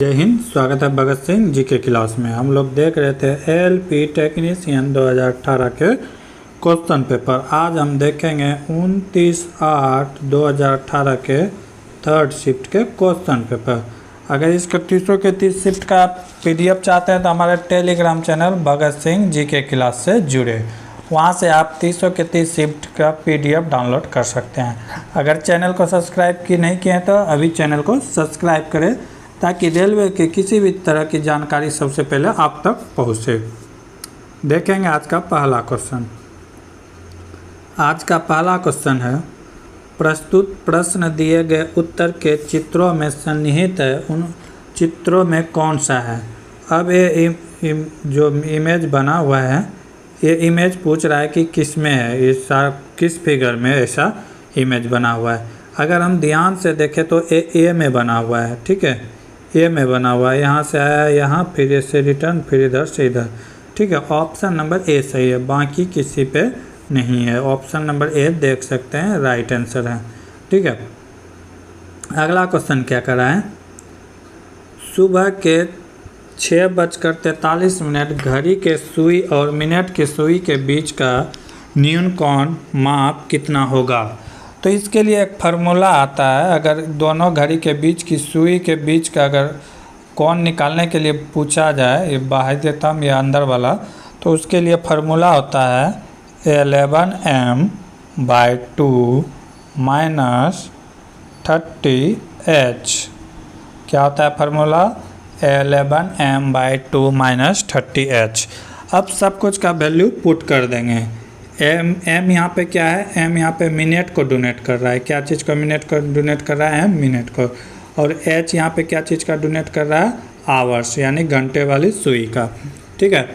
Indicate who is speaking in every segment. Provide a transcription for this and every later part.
Speaker 1: जय हिंद। स्वागत है भगत सिंह जी के क्लास में। हम लोग देख रहे थे एलपी टेक्नीशियन 2018 के क्वेश्चन पेपर। आज हम देखेंगे 29/8/2018 के थर्ड शिफ्ट के क्वेश्चन पेपर। अगर इसके 300 के 30 शिफ्ट का पीडीएफ चाहते हैं तो हमारे टेलीग्राम चैनल भगत सिंह जी के क्लास से जुड़े, वहाँ से आप 300 के 30 शिफ्ट का पीडीएफ डाउनलोड कर सकते हैं। अगर चैनल को सब्सक्राइब नहीं किए हैं तो अभी चैनल को सब्सक्राइब करें ताकि रेलवे के किसी भी तरह की जानकारी सबसे पहले आप तक पहुँचे। देखेंगे आज का पहला क्वेश्चन। आज का पहला क्वेश्चन है, प्रस्तुत प्रश्न दिए गए उत्तर के चित्रों में सन्निहित है, उन चित्रों में कौन सा है। अब ये जो इमेज बना हुआ है, ये इमेज पूछ रहा है कि किस में है, ऐसा किस फिगर में ऐसा इमेज बना हुआ है। अगर हम ध्यान से देखें तो ए में बना हुआ है, ठीक है, ए में बना हुआ है। यहाँ से आया यहाँ, फिर ऐसे रिटर्न, फिर इधर से इधर, ठीक है। ऑप्शन नंबर ए सही है, बाकी किसी पे नहीं है। ऑप्शन नंबर ए देख सकते हैं राइट आंसर है, ठीक है। अगला क्वेश्चन क्या कर रहा है, सुबह के 6:43 घड़ी के सुई और मिनट के सुई के बीच का न्यूनतम माप कितना होगा। तो इसके लिए एक फार्मूला आता है। अगर दोनों घड़ी के बीच की सुई के बीच का अगर कोण निकालने के लिए पूछा जाए, ये बाह्यतम या अंदर वाला, तो उसके लिए फार्मूला होता है 11m/2 - 30h। क्या होता है फार्मूला, 11m/2 - 30h। अब सब कुछ का वैल्यू पुट कर देंगे। एम यहाँ पे क्या है, एम यहाँ पे मिनट को डोनेट कर रहा है। क्या चीज़ को मिनट को डोनेट कर रहा है, मिनट को। और एच यहाँ पे क्या चीज़ का डोनेट कर रहा है, आवर्स, यानी घंटे वाली सुई का, ठीक है।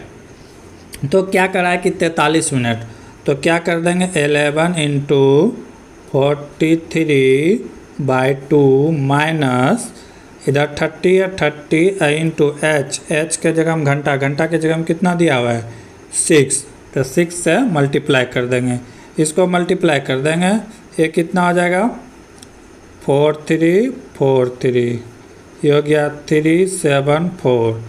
Speaker 1: तो क्या कर रहा है कि 43 मिनट, तो क्या कर देंगे 11 × 43/2 माइनस इधर 30 है, 30 × एच के जगह हम घंटा के जगह हम कितना दिया हुआ है 6, तो 6 से मल्टीप्लाई कर देंगे। इसको मल्टीप्लाई कर देंगे, ये कितना हो जाएगा 4343, ये हो गया 374,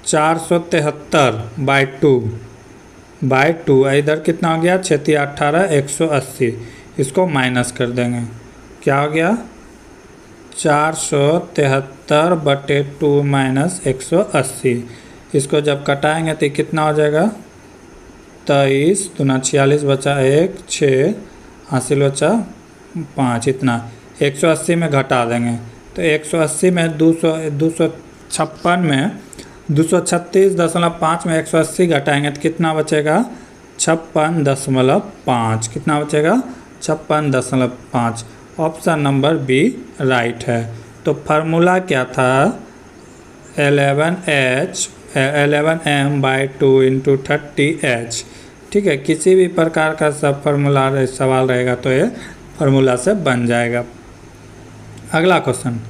Speaker 1: 473/2 इधर कितना हो गया 6 18 180। इसको माइनस कर देंगे, क्या हो गया 473/2 - 180। इसको जब कटाएंगे तो कितना हो जाएगा 23 दूना 46 बचा 1, 6 हासिल बचा 5, इतना 180 में घटा देंगे। तो 180 में 256 में 236.5 में 180 घटाएंगे तो कितना बचेगा 56.5। कितना बचेगा 56.5। ऑप्शन नंबर बी राइट है। तो फार्मूला क्या था 11m/2 × 30h, ठीक है। किसी भी प्रकार का सब फार्मूला सवाल रहेगा तो ये फार्मूला से बन जाएगा। अगला क्वेश्चन,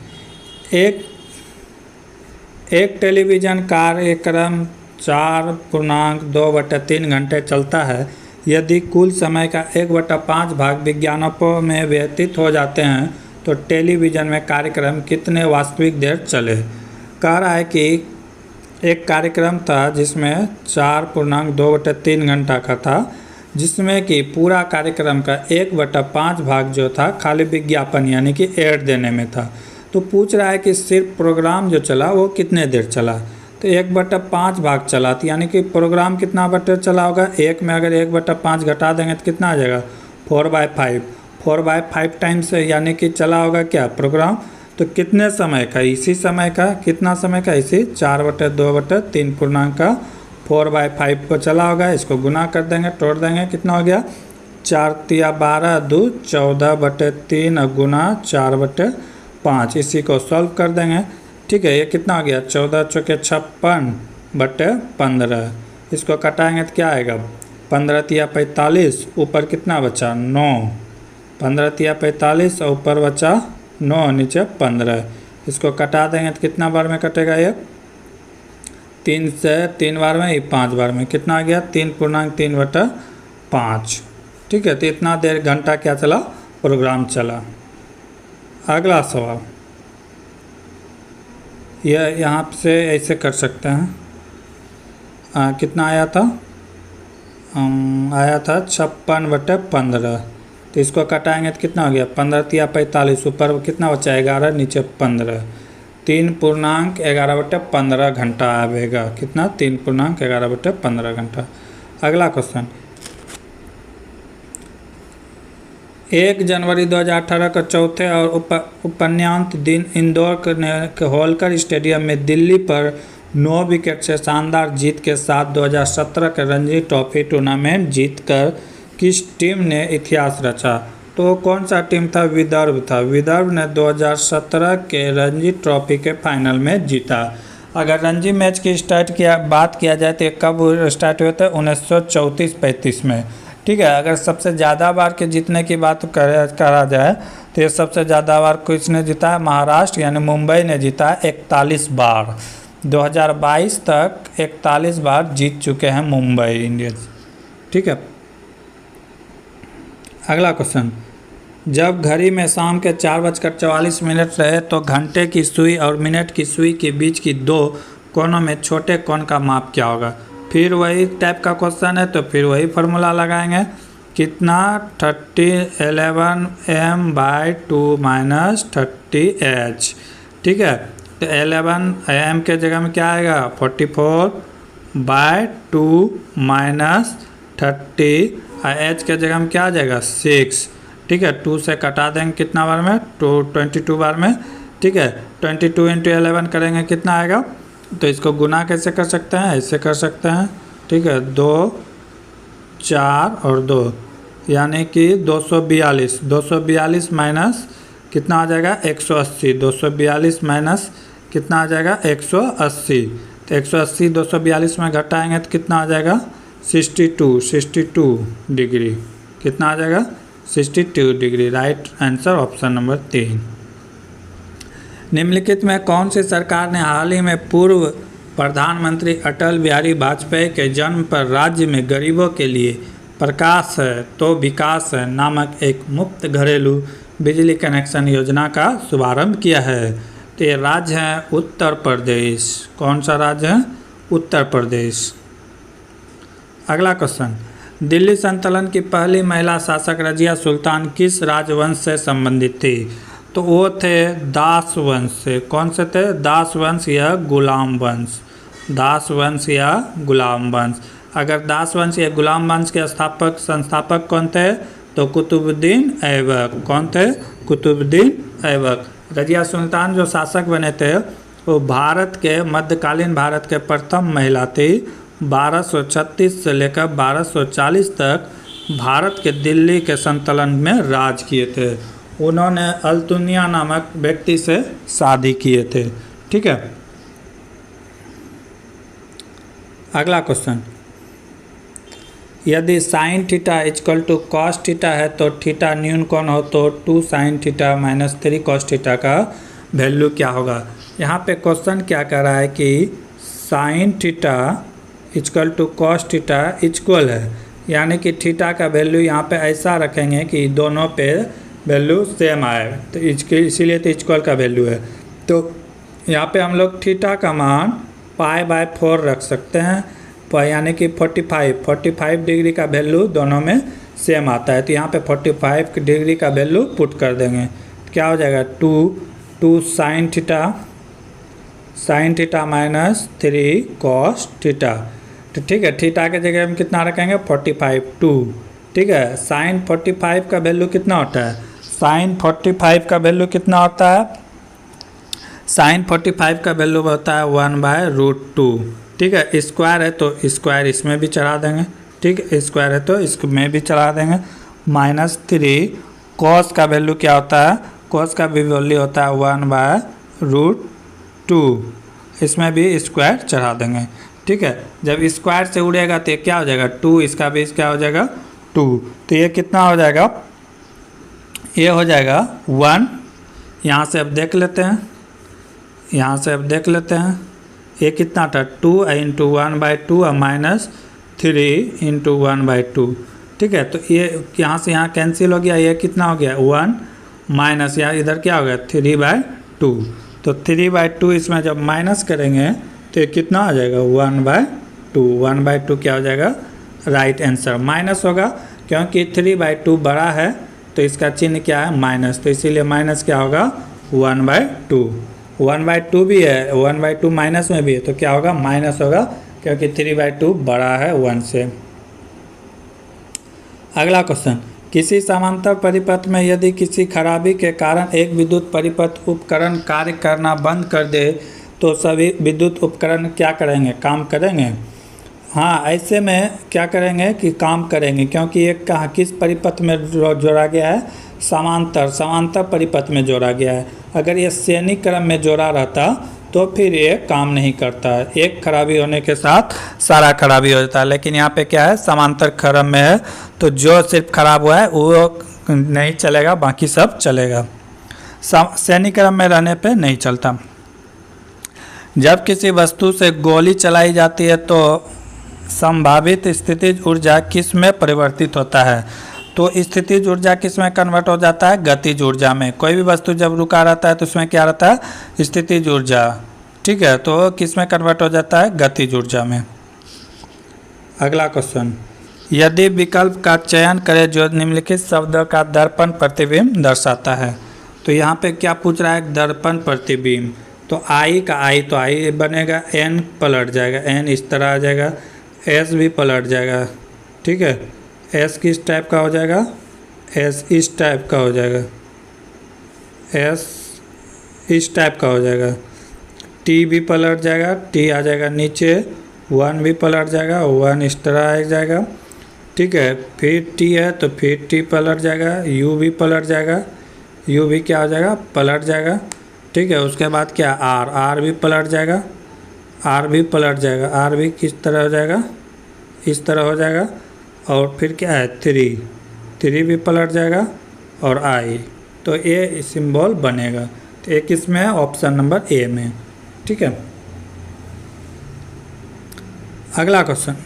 Speaker 1: एक टेलीविज़न कार्यक्रम 4.2/3 घंटे चलता है। यदि कुल समय का 1/5 भाग विज्ञापनों में व्यतीत हो जाते हैं तो टेलीविज़न में कार्यक्रम कितने वास्तविक देर चले। कह रहा है कि एक कार्यक्रम था जिसमें 4.2/3 घंटा का था, जिसमें कि पूरा कार्यक्रम का 1/5 भाग जो था खाली विज्ञापन यानी कि एड देने में था। तो पूछ रहा है कि सिर्फ प्रोग्राम जो चला वो कितने देर चला। तो 1/5 भाग चला, तो यानी कि प्रोग्राम कितना बटे चला होगा, एक में अगर 1/5 घटा देंगे तो कितना आ जाएगा 4/5। 4/5 टाइम्स यानी कि चला होगा क्या प्रोग्राम। तो कितने समय का, इसी समय का, कितना समय का, इसी 4/2/3 पूर्णांक का 4/5 को चला होगा। इसको गुना कर देंगे, तोड़ देंगे, कितना हो गया 4 × 12 = 2, 14/3 और गुना 4/5। इसी को सॉल्व कर देंगे, ठीक है। ये कितना हो गया 14 × 4 = 56/15। इसको कटाएंगे तो क्या आएगा 15 × 3 = 45, ऊपर कितना बचा 9, 15 × 3 = 45 और ऊपर बचा 9, नीचे 15। इसको कटा देंगे तो कितना बार में कटेगा, ये 3 से 3 बार में, ये 5 बार में, कितना आ गया 3.3/5, ठीक है। तो इतना देर घंटा क्या चला प्रोग्राम चला। अगला सवाल, यह यहाँ से ऐसे कर सकते हैं। कितना आया था? आया था 56/15। तो इसको कटाएंगे तो कितना हो गया? 15 तिया 45, ऊपर कितना बचा? 11, नीचे 15। 3.11/15 घंटा आएगा। कितना? 3.11/15 घंटा। अगला क्वेश्चन, 1 जनवरी 2018 का चौथे और उपन्यांत दिन इंदौर के होलकर स्टेडियम में दिल्ली पर 9 विकेट से शानदार जीत के साथ 2017 के रणजी ट्रॉफी टूर्नामेंट जीतकर किस टीम ने इतिहास रचा? तो कौन सा टीम था? विदर्भ था। विदर्भ ने 2017 के रणजी ट्रॉफी के फाइनल में जीता। अगर रणजी मैच की बात किया जाए तो कब स्टार्ट हुए थे? 1934-35 में। ठीक है। अगर सबसे ज़्यादा बार के जीतने की बात करा जाए तो ये सबसे ज़्यादा बार किसने जीता है? महाराष्ट्र यानी मुंबई ने जीता है 41 बार। 2022 तक 41 बार जीत चुके हैं मुंबई इंडियंस। ठीक है। अगला क्वेश्चन, जब घड़ी में शाम के 4:44 रहे तो घंटे की सुई और मिनट की सुई के बीच की 2 कोनों में छोटे कोण का माप क्या होगा? फिर वही टाइप का क्वेश्चन है तो फिर वही फार्मूला लगाएंगे। कितना? 3011 m/2 - 30h। ठीक है। तो 11 m के जगह में क्या आएगा? 44/2 - 30, और h के जगह में क्या आ जाएगा? 6। ठीक है। 2 से कटा देंगे कितना बार में? 22 बार में। ठीक है। 22 × 11 करेंगे कितना आएगा? तो इसको गुना कैसे कर सकते हैं? ऐसे कर सकते हैं। ठीक है। 2, 4 और 2 यानी कि 242। 242 माइनस कितना आ जाएगा? 180। 242 माइनस कितना आ जाएगा? 180। तो 180 242 में घटाएंगे तो कितना आ जाएगा? 62 डिग्री। कितना आ जाएगा? 62 degree. Right answer option number 3। निम्नलिखित में कौन सी सरकार ने हाल ही में पूर्व प्रधानमंत्री अटल बिहारी वाजपेयी के जन्म पर राज्य में गरीबों के लिए प्रकाश है तो विकास है नामक एक मुफ्त घरेलू बिजली कनेक्शन योजना का शुभारंभ किया है? तो ये राज्य है उत्तर प्रदेश। कौन सा राज्य है? उत्तर प्रदेश। अगला क्वेश्चन, दिल्ली सल्तनत की पहली महिला शासक रजिया सुल्तान किस राजवंश से संबंधित थी? तो वो थे दास वंश से। कौन से थे? दास वंश या गुलाम वंश। दास वंश या गुलाम वंश। अगर दास वंश या गुलाम वंश के संस्थापक कौन थे? तो कुतुबुद्दीन ऐबक। कौन थे? कुतुबुद्दीन ऐबक। रजिया सुल्तान जो शासक बने थे वो भारत के मध्यकालीन भारत के प्रथम महिला थी। 1236 से लेकर 1240 तक भारत के दिल्ली के सल्तनत में राज किए थे। उन्होंने अल्तुनिया नामक व्यक्ति से शादी किए थे। ठीक है। अगला क्वेश्चन, यदि sine theta equal to cos theta है तो थीटा न्यून कौन हो? तो 2 sin theta minus 3 cos theta का वैल्यू क्या होगा? यहाँ पे क्वेश्चन क्या कह रहा है कि sine theta equal to cos theta equal है, यानी कि थीटा का वैल्यू यहाँ पे ऐसा रखेंगे कि दोनों पे वैल्यू सेम आए, तो इसीलिए तो इक्वल का वैल्यू है। तो यहाँ पे हम लोग थीटा का मान π/4 रख सकते हैं, यानी कि 45 डिग्री का वैल्यू दोनों में सेम आता है। तो यहाँ पे 45 डिग्री का वैल्यू पुट कर देंगे। क्या हो जाएगा? 2 sin theta minus 3 cos theta. तो ठीक है। थीटा के जगह में कितना रखेंगे? 45 2। ठीक है। साइन 45 का वैल्यू कितना होता है? साइन 45 का वैल्यू कितना होता है? साइन 45 का वैल्यू होता है 1/√2। ठीक है। स्क्वायर है तो स्क्वायर इसमें भी चढ़ा देंगे। ठीक है। स्क्वायर है तो इसमें भी चढ़ा देंगे। -3 कॉस का वैल्यू क्या होता है? कॉस का भी वैल्यू होता है 1/√2। इसमें भी स्क्वायर चढ़ा देंगे। ठीक है। जब स्क्वायर से उड़ेगा तो ये क्या हो जाएगा? 2। इसका भी क्या हो जाएगा? 2। तो ये कितना हो जाएगा? ये हो जाएगा 1। यहाँ से अब देख लेते हैं। ये कितना था? 2 × 1/2 और -3 × 1/2। ठीक है। तो ये यहाँ से यहाँ कैंसिल हो गया। ये कितना हो गया? 1 माइनस यहाँ इधर क्या हो गया? 3/2। तो 3/2 इसमें जब माइनस करेंगे तो ये कितना आ जाएगा 1/2। 1/2 क्या हो जाएगा राइट आंसर। माइनस होगा क्योंकि 3/2 बड़ा है तो इसका चिन्ह क्या है माइनस, तो इसीलिए माइनस क्या होगा 1/2। 1/2 भी है, 1/2 माइनस में भी है तो क्या होगा माइनस होगा क्योंकि 3/2 बड़ा है 1 से। अगला क्वेश्चन, किसी समांतर परिपथ में यदि किसी खराबी के कारण एक विद्युत परिपथ उपकरण कार्य करना बंद कर दे तो सभी विद्युत उपकरण क्या करेंगे, काम करेंगे। हाँ, ऐसे में क्या करेंगे कि काम करेंगे क्योंकि एक कहाँ किस परिपथ में जोड़ा गया है, समांतर परिपथ में जोड़ा गया है। अगर ये श्रेणी क्रम में जोड़ा रहता तो फिर ये काम नहीं करता है, एक खराबी होने के साथ सारा खराबी हो जाता है। लेकिन यहाँ पे क्या है समांतर क्रम में है तो जो सिर्फ खराब हुआ है वो नहीं चलेगा, बाकी सब चलेगा। श्रेणी क्रम में रहने पे नहीं चलता। जब किसी वस्तु से गोली चलाई जाती है तो संभावित स्थितिज ऊर्जा किस में परिवर्तित होता है। तो स्थितिज ऊर्जा किस में कन्वर्ट हो जाता है, गतिज ऊर्जा में। कोई भी वस्तु जब रुका रहता है तो उसमें क्या रहता है स्थितिज ऊर्जा, ठीक है, तो किस में कन्वर्ट हो जाता है गतिज ऊर्जा में। अगला क्वेश्चन, यदि विकल्प का चयन करें जो निम्नलिखित शब्द का दर्पण प्रतिबिंब दर्शाता है। तो यहाँ पे क्या पूछ रहा है दर्पण प्रतिबिंब, तो आई का आई तो आई बनेगा, एन पलट जाएगा, एन इस तरह आ जाएगा, एस भी पलट जाएगा, ठीक है, एस किस टाइप का हो जाएगा, एस इस टाइप का हो जाएगा, एस इस टाइप का हो जाएगा, टी भी पलट जाएगा, टी आ जाएगा नीचे, वन भी पलट जाएगा, वन इस तरह आ जाएगा, ठीक है, फिर टी है तो फिर टी पलट जाएगा, यू भी पलट जाएगा, यू भी क्या हो जाएगा पलट जाएगा, ठीक है। उसके बाद क्या आर, आर भी पलट जाएगा, आर भी पलट जाएगा, आर भी किस तरह हो जाएगा इस तरह हो जाएगा, और फिर क्या है थ्री, थ्री भी पलट जाएगा और आई, तो ए सिंबल बनेगा। तो एक इसमें ऑप्शन नंबर ए में, ठीक है। अगला क्वेश्चन,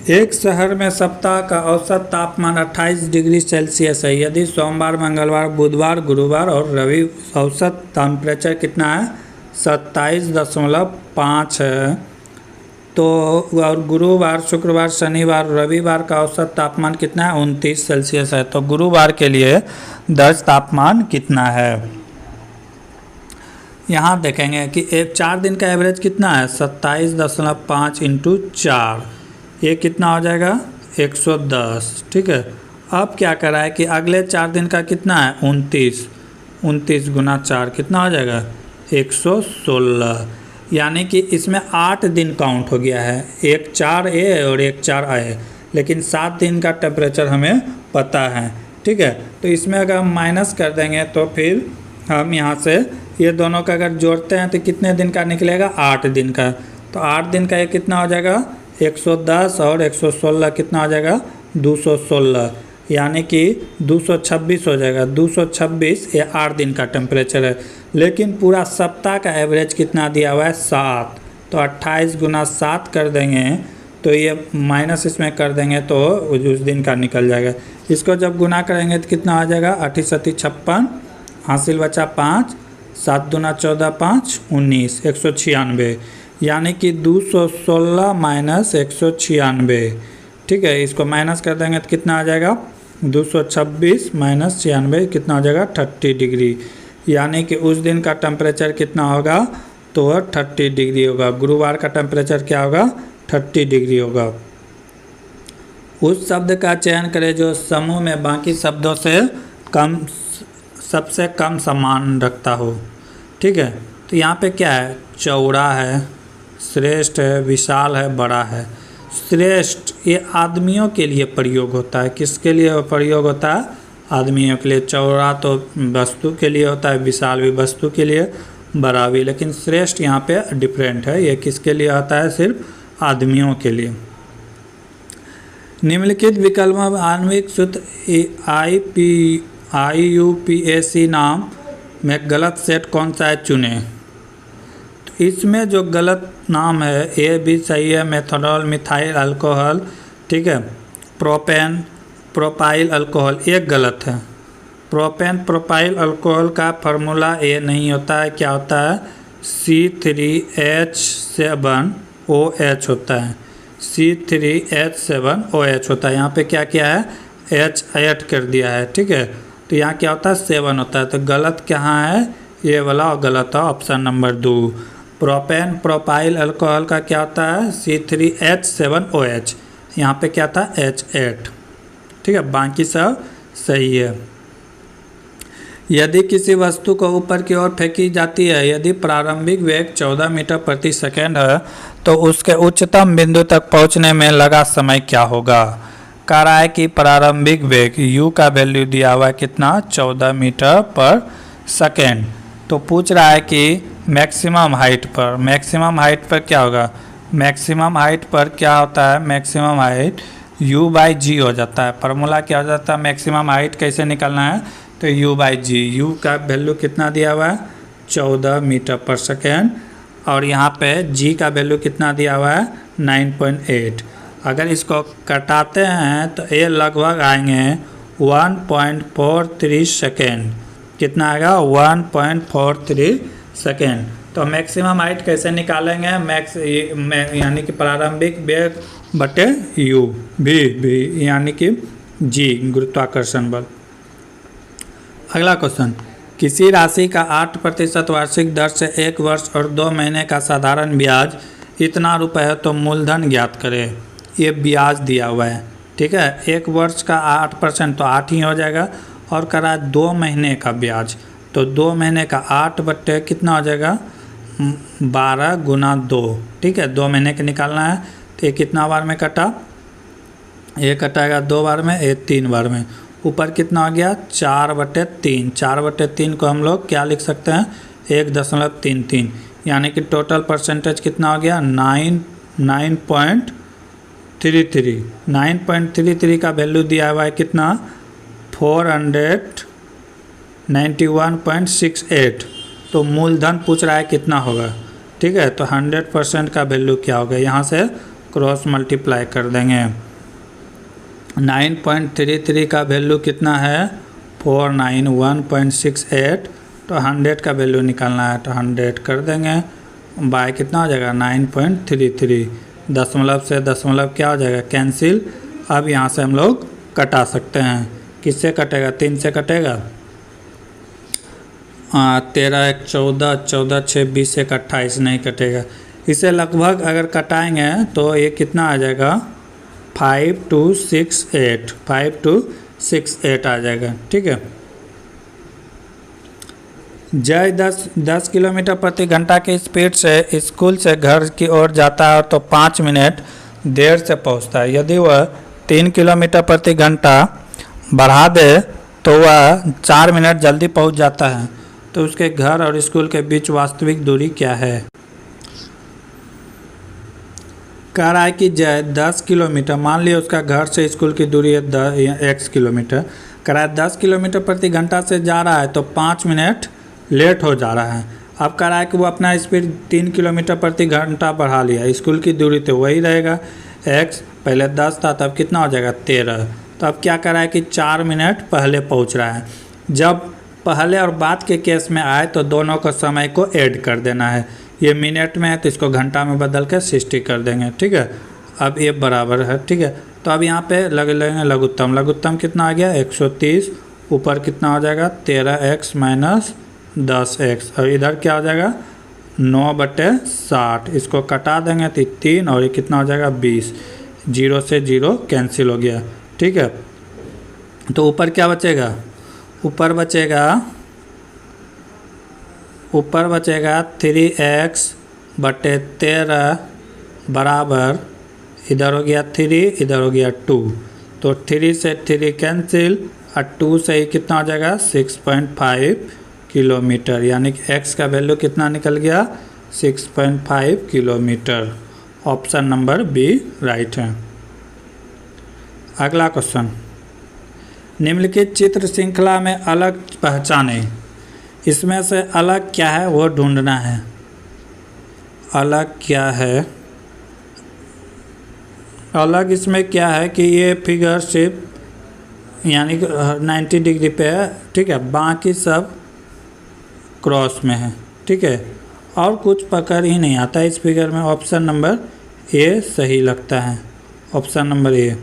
Speaker 1: एक शहर में सप्ताह का औसत तापमान 28 डिग्री सेल्सियस है। यदि सोमवार, मंगलवार, बुधवार, गुरुवार और रवि औसत टेम्परेचर कितना है 27.5 है, तो और गुरुवार, शुक्रवार, शनिवार, रविवार का औसत तापमान कितना है 29 सेल्सियस है। तो गुरुवार के लिए दर्ज तापमान कितना है। यहाँ देखेंगे कि 4 दिन का एवरेज कितना है 27.5 इंटू 4, ये कितना हो जाएगा 110, ठीक है। अब क्या करा है कि अगले 4 दिन का कितना है 29 गुना 4 कितना हो जाएगा 116, यानी कि इसमें 8 दिन काउंट हो गया है, एक 4 ए और एक 4 आए, लेकिन 7 दिन का टेम्परेचर हमें पता है, ठीक है। तो इसमें अगर हम माइनस कर देंगे तो फिर हम यहाँ से ये दोनों का अगर जोड़ते हैं तो कितने दिन का निकलेगा 8 दिन का। तो 8 दिन का ये कितना हो जाएगा 110 और 116 कितना हो जाएगा 216, यानी कि 226 हो जाएगा। 226 ये 8 दिन का टेम्परेचर है, लेकिन पूरा सप्ताह का एवरेज कितना दिया हुआ है 7, तो 28 गुना 7 कर देंगे तो ये माइनस इसमें कर देंगे तो उस दिन का निकल जाएगा। इसको जब गुना करेंगे तो कितना आ जाएगा 8 सती 56, हासिल बचा 5, 7 दूना 14, 5 19, 196, यानी कि 216 माइनस 196, ठीक है। इसको माइनस कर देंगे तो कितना आ जाएगा 226 माइनस 96 कितना हो जाएगा 30 डिग्री, यानी कि उस दिन का टेम्परेचर कितना होगा तो 30 डिग्री होगा। गुरुवार का टेम्परेचर क्या होगा 30 डिग्री होगा। उस शब्द का चयन करें जो समूह में बाकी शब्दों से कम सबसे कम समान रखता हो, ठीक है। तो यहाँ पे क्या है चौड़ा है, श्रेष्ठ है, विशाल है, बड़ा है। श्रेष्ठ ये आदमियों के लिए प्रयोग होता है, किसके लिए प्रयोग होता है आदमियों के लिए। चौड़ा तो वस्तु के लिए होता है, विशाल भी वस्तु के लिए, बड़ा भी, लेकिन श्रेष्ठ यहाँ पे डिफरेंट है, ये किसके लिए आता है सिर्फ आदमियों के लिए। निम्नलिखित विकल्प में आणविक सूत्र IUPAC नाम में गलत सेट कौन सा है चुने। तो इसमें जो गलत नाम है ए भी सही है, मेथनॉल, मिथाइल अल्कोहल, ठीक है, प्रोपेन, प्रोपाइल अल्कोहल, एक गलत है, प्रोपेन प्रोपाइल अल्कोहल का फार्मूला ये नहीं होता है, क्या होता है, C3H7OH होता है, C3H7OH होता है। यहाँ पे क्या किया है, H ऐड कर दिया है, ठीक है। तो यहाँ क्या होता है, 7 होता है। तो गलत कहाँ है, ये वाला, और गलत है option number 2। Propane propyl alcohol का क्या होता है, C3H7OH, यहाँ पे क्या था, H8, ठीक है। बाकी सब सही है। यदि किसी वस्तु को ऊपर की ओर फेंकी जाती है, यदि प्रारंभिक वेग 14 मीटर प्रति सेकेंड है, तो उसके उच्चतम बिंदु तक पहुंचने में लगा समय क्या होगा। कह रहा है कि प्रारंभिक वेग u का वैल्यू दिया हुआ है कितना, 14 मीटर पर सेकेंड। तो पूछ रहा है कि मैक्सिमम हाइट पर, मैक्सिमम हाइट पर क्या होगा, मैक्सिमम हाइट पर क्या होता है, मैक्सिमम हाइट u/g हो जाता है। फार्मूला क्या हो जाता है, मैक्सिमम हाइट कैसे निकालना है, तो u/g, u का वैल्यू कितना दिया हुआ है, 14 मीटर पर सेकेंड, और यहाँ पे g का वैल्यू कितना दिया हुआ है, 9.8। अगर इसको कटाते हैं तो ये लगभग आएंगे 1.43 सेकेंड। कितना आएगा, 1.43 सेकेंड। तो मैक्सिमम हाइट कैसे निकालेंगे, यानी कि प्रारंभिक वेग बटे u, भी यानी कि g गुरुत्वाकर्षण बल। अगला क्वेश्चन, किसी राशि का 8% वार्षिक दर से 1 वर्ष और 2 महीने का साधारण ब्याज इतना रुपये है, तो मूलधन ज्ञात करें। ये ब्याज दिया हुआ है, ठीक है। 1 वर्ष का 8% तो 8 ही हो जाएगा, और करा 2 महीने का ब्याज, तो 2 महीने का 8 बट्टे कितना हो जाएगा, 12 गुना 2, ठीक है। 2 महीने के निकालना है, तो ये कितना बार में कटा, ये कटाएगा 2 बार में, ये 3 बार में। ऊपर कितना हो गया, 4/3, 4/3 को हम लोग क्या लिख सकते हैं, 1.33, यानी कि टोटल परसेंटेज कितना हो गया, 9.33 का वैल्यू दिया हुआ है कितना, 491.68। तो मूलधन पूछ रहा है कितना होगा, ठीक है। तो 100% का वैल्यू क्या होगा, यहाँ से क्रॉस मल्टीप्लाई कर देंगे। 9.33 का वैल्यू कितना है, 491.68, तो 100 का वैल्यू निकालना है, तो 100 कर देंगे, बाय कितना हो जाएगा, 9.33। दशमलव से दशमलव क्या हो जाएगा, कैंसिल। अब यहाँ से हम लोग कटा सकते हैं, किससे कटेगा, 3 से कटेगा, 13 1 14, 14 6 20 1 28 नहीं कटेगा। इसे लगभग अगर कटाएंगे तो ये कितना आ जाएगा, 5 आ जाएगा, ठीक है। जय 10 किलोमीटर प्रति घंटा की स्पीड से स्कूल से घर की ओर जाता है, तो 5 मिनट देर से पहुंचता है। यदि वह 3 किलोमीटर प्रति घंटा बढ़ा दे तो वह 4 मिनट जल्दी पहुंच जाता है। तो उसके घर और स्कूल के बीच वास्तविक दूरी क्या है। कह रहा है कि जय 10 किलोमीटर, मान लिया उसका घर से स्कूल की दूरी है x किलोमीटर, कह रहा है 10 किलोमीटर प्रति घंटा से जा रहा है, तो 5 मिनट लेट हो जा रहा है। अब कह रहा है कि वो अपना स्पीड 3 किलोमीटर प्रति घंटा बढ़ा लिया, स्कूल की दूरी तो वही रहेगा, x पहले 10 था, तब कितना हो जाएगा, 13। तो अब क्या कर रहा है कि 4 मिनट पहले पहुंच रहा है। जब पहले और बाद के केस में आए तो दोनों को समय को ऐड कर देना है। ये मिनट में है तो इसको घंटा में बदल के 60 कर देंगे, ठीक है। अब ये बराबर है, ठीक है। तो अब यहाँ पे लग लेंगे लघुत्तम, लघुत्तम कितना आ गया, 130, ऊपर कितना हो जाएगा, 13x माइनस 10x, और इधर क्या हो जाएगा, 9/60। इसको कटा देंगे तो 3, और ये कितना हो जाएगा, 20। 0 से 0 कैंसिल हो गया, ठीक है। तो ऊपर क्या बचेगा, ऊपर बचेगा 3x/13 बराबर, इधर हो गया 3, इधर हो गया 2, तो 3 से 3 कैंसिल, और 2 से ही कितना हो जाएगा, 6.5 किलोमीटर, यानी कि x का वैल्यू कितना निकल गया, 6.5 kilometre. Option number B right है। अगला क्वेश्चन, निम्नलिखित चित्र श्रृंखला में अलग पहचाने, इसमें से अलग क्या है वो ढूंढना है। अलग क्या है, अलग इसमें क्या है कि ये फिगर सिर्फ यानी कि 90 डिग्री पे है, ठीक है, बाकी सब क्रॉस में है, ठीक है, और कुछ पकड़ ही नहीं आता इस फिगर में। ऑप्शन नंबर ए सही लगता है, ऑप्शन नंबर ए।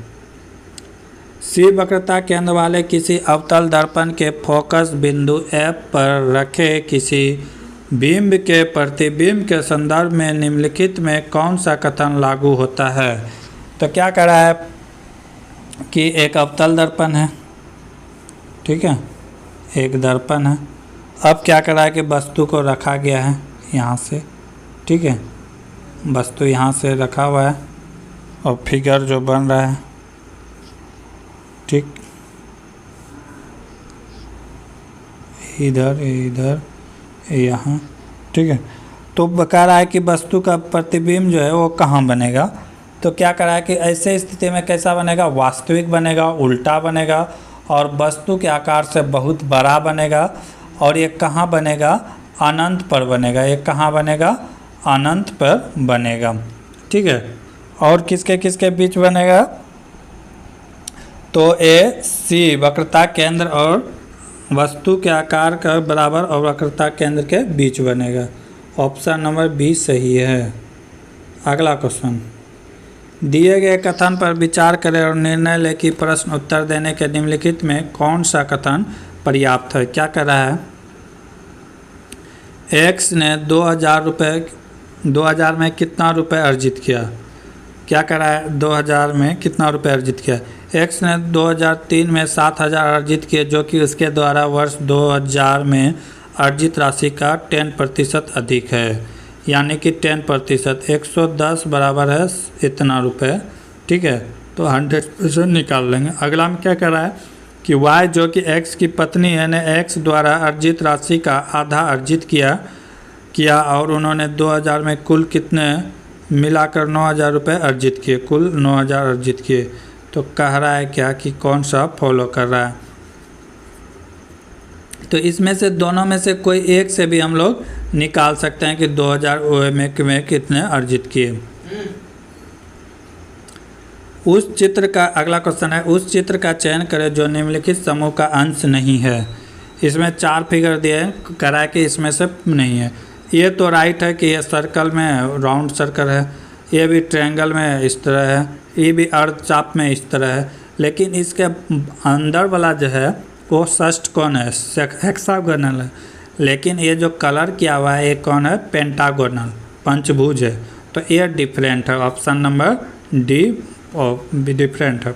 Speaker 1: सी वक्रता केंद्र वाले किसी अवतल दर्पण के फोकस बिंदु F पर रखे किसी बिंब के प्रतिबिंब के संदर्भ में निम्नलिखित में कौन सा कथन लागू होता है। तो क्या कर रहा है कि एक अवतल दर्पण है, ठीक है, एक दर्पण है। अब क्या कर रहा है कि वस्तु को रखा गया है यहाँ से, ठीक है, वस्तु यहाँ से रखा हुआ है और फिगर जो बन रहा है, ठीक, इधर इधर यहाँ, ठीक है। तो कह रहा है कि वस्तु का प्रतिबिंब जो है वो कहाँ बनेगा। तो क्या कर रहा है कि ऐसे स्थिति में कैसा बनेगा, वास्तविक बनेगा, उल्टा बनेगा और वस्तु के आकार से बहुत बड़ा बनेगा। और ये कहाँ बनेगा, अनंत पर बनेगा। ये कहाँ बनेगा, अनंत पर बनेगा, ठीक है। और किसके किसके बीच बनेगा, तो ए सी वक्रता केंद्र और वस्तु के आकार का बराबर और वक्रता केंद्र के बीच बनेगा। ऑप्शन नंबर बी सही है। अगला क्वेश्चन, दिए गए कथन पर विचार करें और निर्णय लें कि प्रश्न उत्तर देने के निम्नलिखित में कौन सा कथन पर्याप्त है। क्या कर रहा है, एक्स ने 2000 में कितना रुपए अर्जित किया। क्या कर रहा है, 2000 में कितना रुपए अर्जित किया। एक्स ने 2003 में 7000 अर्जित किए, जो कि उसके द्वारा वर्ष 2000 में अर्जित राशि का 10% अधिक है, यानी कि 10%। 110 बराबर है इतना रुपए, ठीक है, तो 100% निकाल लेंगे। अगला में क्या कर रहा है कि y जो कि x की पत्नी है ने x द्वारा अर्जित राशि का आधा अर्जित किया और उन्होंने 2000 में कुल कितने मिलाकर 9000 रुपये अर्जित किए, कुल 9000 अर्जित किए। तो कह रहा है क्या कि कौन सा फॉलो कर रहा है। तो इसमें से दोनों में से कोई एक से भी हम लोग निकाल सकते हैं कि 2000 में कितने अर्जित किए। उस चित्र का, अगला क्वेश्चन है, उस चित्र का चयन करें जो निम्नलिखित समूह का अंश नहीं है। इसमें 4 फिगर दिए हैं, कह रहा है कि इसमें से नहीं है। ये तो राइट है कि ये सर्कल में राउंड सर्कल है, ये भी ट्रायंगल में इस तरह है, ये भी अर्धचाप में इस तरह है, लेकिन इसके अंदर वाला जो है वो षष्ठकोण है, हेक्सागोनल है। लेकिन ये जो कलर किया हुआ है ये कौन है, पेंटागोनल, पंचभुज है। तो ये डिफरेंट है, ऑप्शन नंबर डी डिफरेंट है।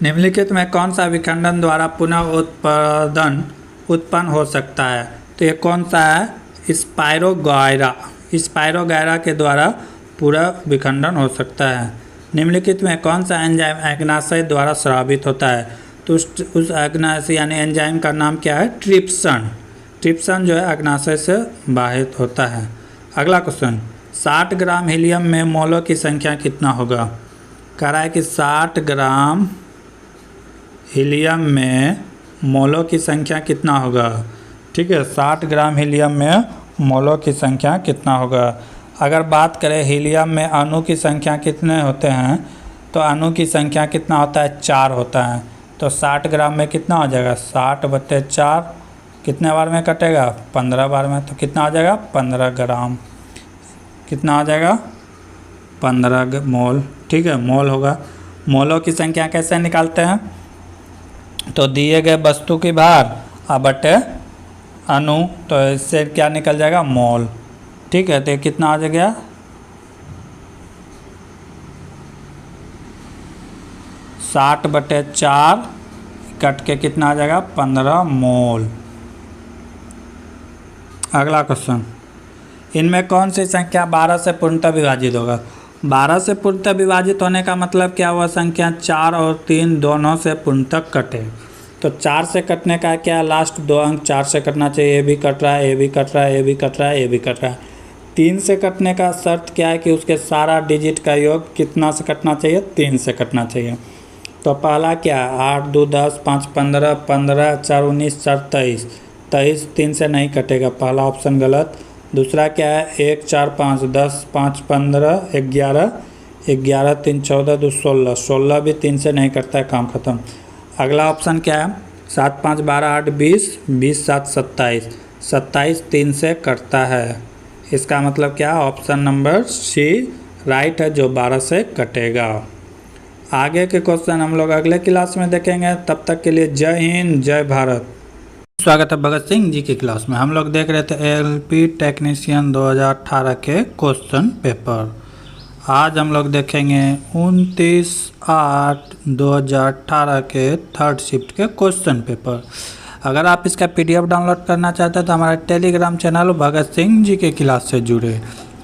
Speaker 1: निम्नलिखित में कौन सा विखंडन द्वारा पुनः उत्पन्न हो सकता है। तो ये कौन सा है, स्पायरोगायरा के द्वारा पूरा विखंडन हो सकता है। निम्नलिखित में कौन सा एंजाइम अग्नाशय द्वारा स्रावित होता है। तो उस अग्नाशय यानी एंजाइम का नाम क्या है, ट्रिप्सन। ट्रिप्सन जो है अग्नाशय से बाहित होता है। अगला क्वेश्चन, 60 ग्राम हीलियम में मोलों की संख्या कितना होगा। कह रहा है कि 60 ग्राम हीलियम में मोलों की संख्या कितना होगा, ठीक है, 60 ग्राम हीलियम में मोलों की संख्या कितना होगा। अगर बात करें हीलियम में अणु की संख्या कितने होते हैं, तो अणु की संख्या कितना होता है, 4 होता है। तो 60 ग्राम में कितना हो जाएगा, 60/4 कितने बार में कटेगा, 15 बार में। तो कितना हो जाएगा, 15 ग्राम, कितना हो जाएगा, 15 मोल, ठीक है, मोल होगा। मोलों की संख्या कैसे निकालते हैं, तो दिए गए वस्तु की भार बटे अणु, तो इससे क्या निकल जाएगा, मोल, ठीक है। तो कितना आ जाएगा, 60/4 कट के कितना आ जाएगा, 15 मोल। अगला क्वेश्चन, इनमें कौन सी संख्या 12 से पूर्णतः विभाजित होगा। 12 से पूर्णतः विभाजित होने का मतलब क्या हुआ, संख्या 4 और 3 दोनों से पूर्णतः कटे। तो 4 से कटने का क्या, लास्ट 2 अंक 4 से कटना चाहिए, ये भी कट रहा है, ये भी कट रहा है, ये भी कट रहा है, ये भी कट रहा है। 3 से कटने का शर्त क्या है कि उसके सारा डिजिट का योग कितना से कटना चाहिए, 3 से कटना चाहिए। तो पहला क्या, 8 2 10 5 15 15 4 19 4 23, 23 3 से नहीं कटेगा, पहला ऑप्शन गलत। दूसरा क्या है, 1 4 5 10 5 15 11 11 3 14 2 16, 16 भी 3 से नहीं करता है, काम खत्म। अगला ऑप्शन क्या है, 7 5 12 8 20, 20 7 27, 27 3 से करता है। इसका मतलब क्या, ऑप्शन नंबर सी राइट है, जो 12 से कटेगा। आगे के क्वेश्चन हम लोग अगले क्लास में देखेंगे, तब तक के लिए जय हिंद जय भारत। स्वागत है भगत सिंह जी की क्लास में। हम लोग देख रहे थे एलपी टेक्नीशियन 2018 के क्वेश्चन पेपर। आज हम लोग देखेंगे 29/8/2018 के थर्ड शिफ्ट के क्वेश्चन पेपर। अगर आप इसका पीडीएफ डाउनलोड करना चाहते हैं तो हमारे टेलीग्राम चैनल भगत सिंह जी के क्लास से जुड़े,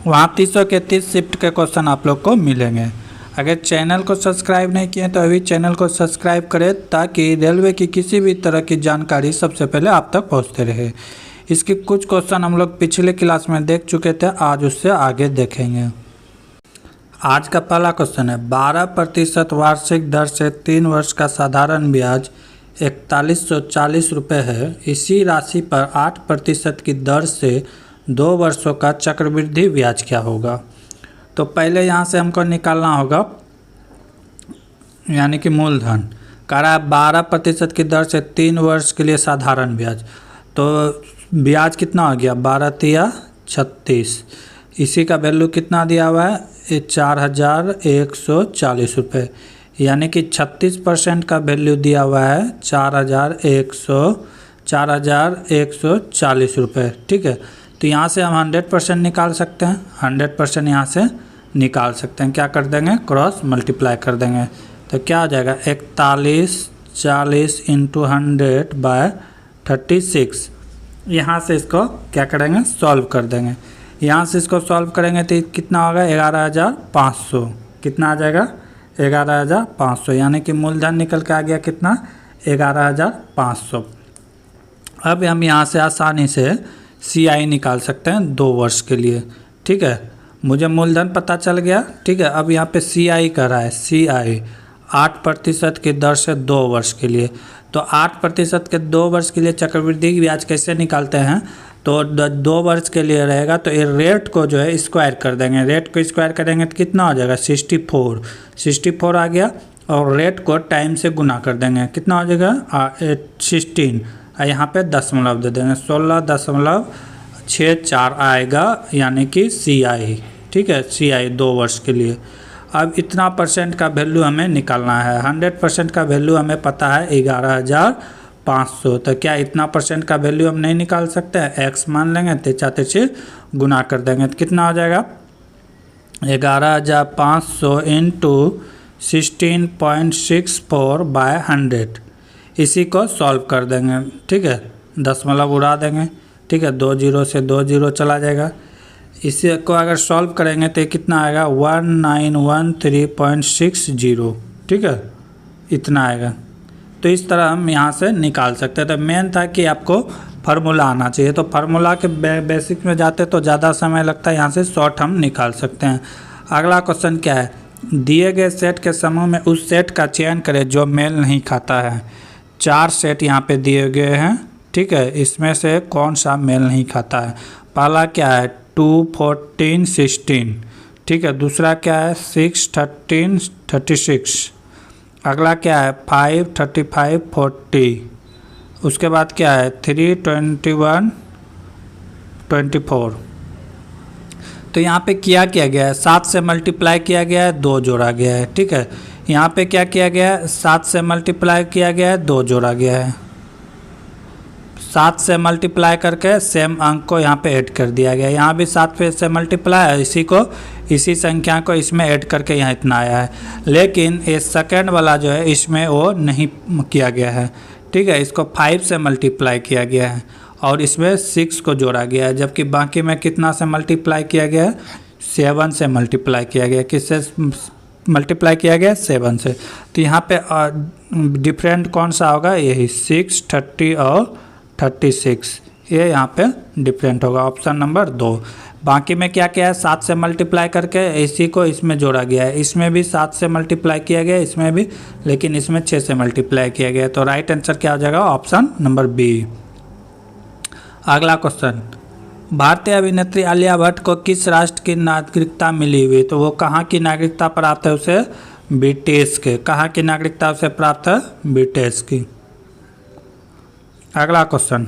Speaker 1: वहाँ 300 के 30 शिफ्ट के क्वेश्चन आप लोग को मिलेंगे। अगर चैनल को सब्सक्राइब नहीं किए तो अभी चैनल को सब्सक्राइब करें, ताकि रेलवे की किसी भी तरह की जानकारी सबसे पहले आप तक पहुंचते रहे। इसके कुछ क्वेश्चन हम लोग पिछले क्लास में देख चुके थे, आज उससे आगे देखेंगे। आज का पहला क्वेश्चन है, 12% वार्षिक दर से 3 वर्ष का साधारण ब्याज 4140 रुपये है। इसी राशि पर 8% की दर से 2 वर्षों का चक्रवृद्धि ब्याज क्या होगा। तो पहले यहाँ से हमको निकालना होगा, यानी कि मूलधन कह रहा है 12% की दर से 3 वर्ष के लिए साधारण ब्याज। तो ब्याज कितना हो गया, 12 तिया 36। इसी का वैल्यू कितना दिया हुआ है, 4140 रुपये, यानी कि 36% का वैल्यू दिया हुआ है 4140 रुपये। ठीक है, तो यहाँ से हम 100% निकाल सकते हैं, 100% यहाँ से निकाल सकते हैं। क्या कर देंगे, क्रॉस मल्टीप्लाई कर देंगे, तो क्या हो जाएगा 4140 × 100/36। यहाँ से इसको क्या करेंगे, सॉल्व कर देंगे। यहाँ से इसको सॉल्व करेंगे तो कितना होगा, 11500। कितना आ जाएगा, 11500, यानी कि मूलधन निकल के आ गया कितना, 11500। अब हम यहाँ से आसानी से CI निकाल सकते हैं 2 वर्ष के लिए। ठीक है, मुझे मूलधन पता चल गया। ठीक है, अब यहाँ पे CI कर रहा है, CI 8% की दर से 2 वर्ष के लिए। तो 8% के 2 वर्ष के लिए चक्रवृद्धि ब्याज कैसे निकालते हैं, तो 2 वर्ष के लिए रहेगा तो ये रेट को जो है स्क्वायर कर देंगे। रेट को स्क्वायर करेंगे तो कितना हो जाएगा, 64 आ गया, और रेट को टाइम से गुना कर देंगे, कितना हो जाएगा 16, और यहाँ पे दशमलव दे देंगे, 16.64 आएगा, यानी कि CI। ठीक है, CI 2 वर्ष के लिए। अब इतना % का वैल्यू हमें निकालना है। 100% का वैल्यू हमें पता है 11500, तो क्या इतना % का वैल्यू हम नहीं निकाल सकते हैं, x मान लेंगे, 3 गुना कर देंगे तो कितना हो जाएगा, 11500 × 16.64/100। इसी को सॉल्व कर देंगे। ठीक है, दशमलव उड़ा देंगे। ठीक है, 2 0 से 2 0 चला जाएगा। इसी को अगर सॉल्व करेंगे तो कितना आएगा, 1913.60। ठीक है, इतना आएगा। तो इस तरह हम यहाँ से निकाल सकते हैं। तो मेन था कि आपको फार्मूला आना चाहिए, तो फार्मूला के बेसिक में जाते तो ज़्यादा समय लगता है, यहाँ से शॉर्ट हम निकाल सकते हैं। अगला क्वेश्चन क्या है, दिए गए सेट के समूह में उस सेट का चयन करें जो मेल नहीं खाता है। 4 सेट यहाँ पे दिए गए हैं। ठीक है, इसमें से कौन सा मेल नहीं खाता है। पहला क्या है, 2 14 16। ठीक है, दूसरा क्या है, 6 13 36। अगला क्या है, 5 35 40। उसके बाद क्या है, 3 21 24। तो यहाँ पे क्या किया गया है, 7 से मल्टीप्लाई किया गया है, 2 जोड़ा गया है। ठीक है, यहाँ पे क्या किया गया है, 7 से मल्टीप्लाई किया गया है, 2 जोड़ा गया है। 7 से मल्टीप्लाई करके सेम अंक को यहाँ पे ऐड कर दिया गया है। यहाँ भी 7 से मल्टीप्लाई है, इसी संख्या को इसमें ऐड करके यहाँ इतना आया है। लेकिन ये सेकंड वाला जो है इसमें वो नहीं किया गया है। ठीक है, इसको 5 से मल्टीप्लाई किया गया है और इसमें 6 को जोड़ा गया है, जबकि बाकी में कितना से मल्टीप्लाई किया गया है, 7 से मल्टीप्लाई किया गया। किससे मल्टीप्लाई किया गया, 7 से। तो यहाँ पे डिफरेंट कौन सा होगा, यही 6 30 और 36, ये यहाँ पे डिफरेंट होगा, ऑप्शन नंबर 2। बाकी में क्या क्या है, 7 से मल्टीप्लाई करके इसी को इसमें जोड़ा गया है। इसमें भी 7 से मल्टीप्लाई किया गया है, इसमें भी, लेकिन इसमें 6 से मल्टीप्लाई किया गया है। तो राइट आंसर क्या हो जाएगा, ऑप्शन नंबर बी। अगला क्वेश्चन, भारतीय अभिनेत्री आलिया भट्ट को किस राष्ट्र की नागरिकता मिली हुई? तो वो कहाँ की नागरिकता प्राप्त है उसे? ब्रिटेश के। कहाँ की नागरिकता उसे प्राप्त है? ब्रिटेश की। अगला क्वेश्चन,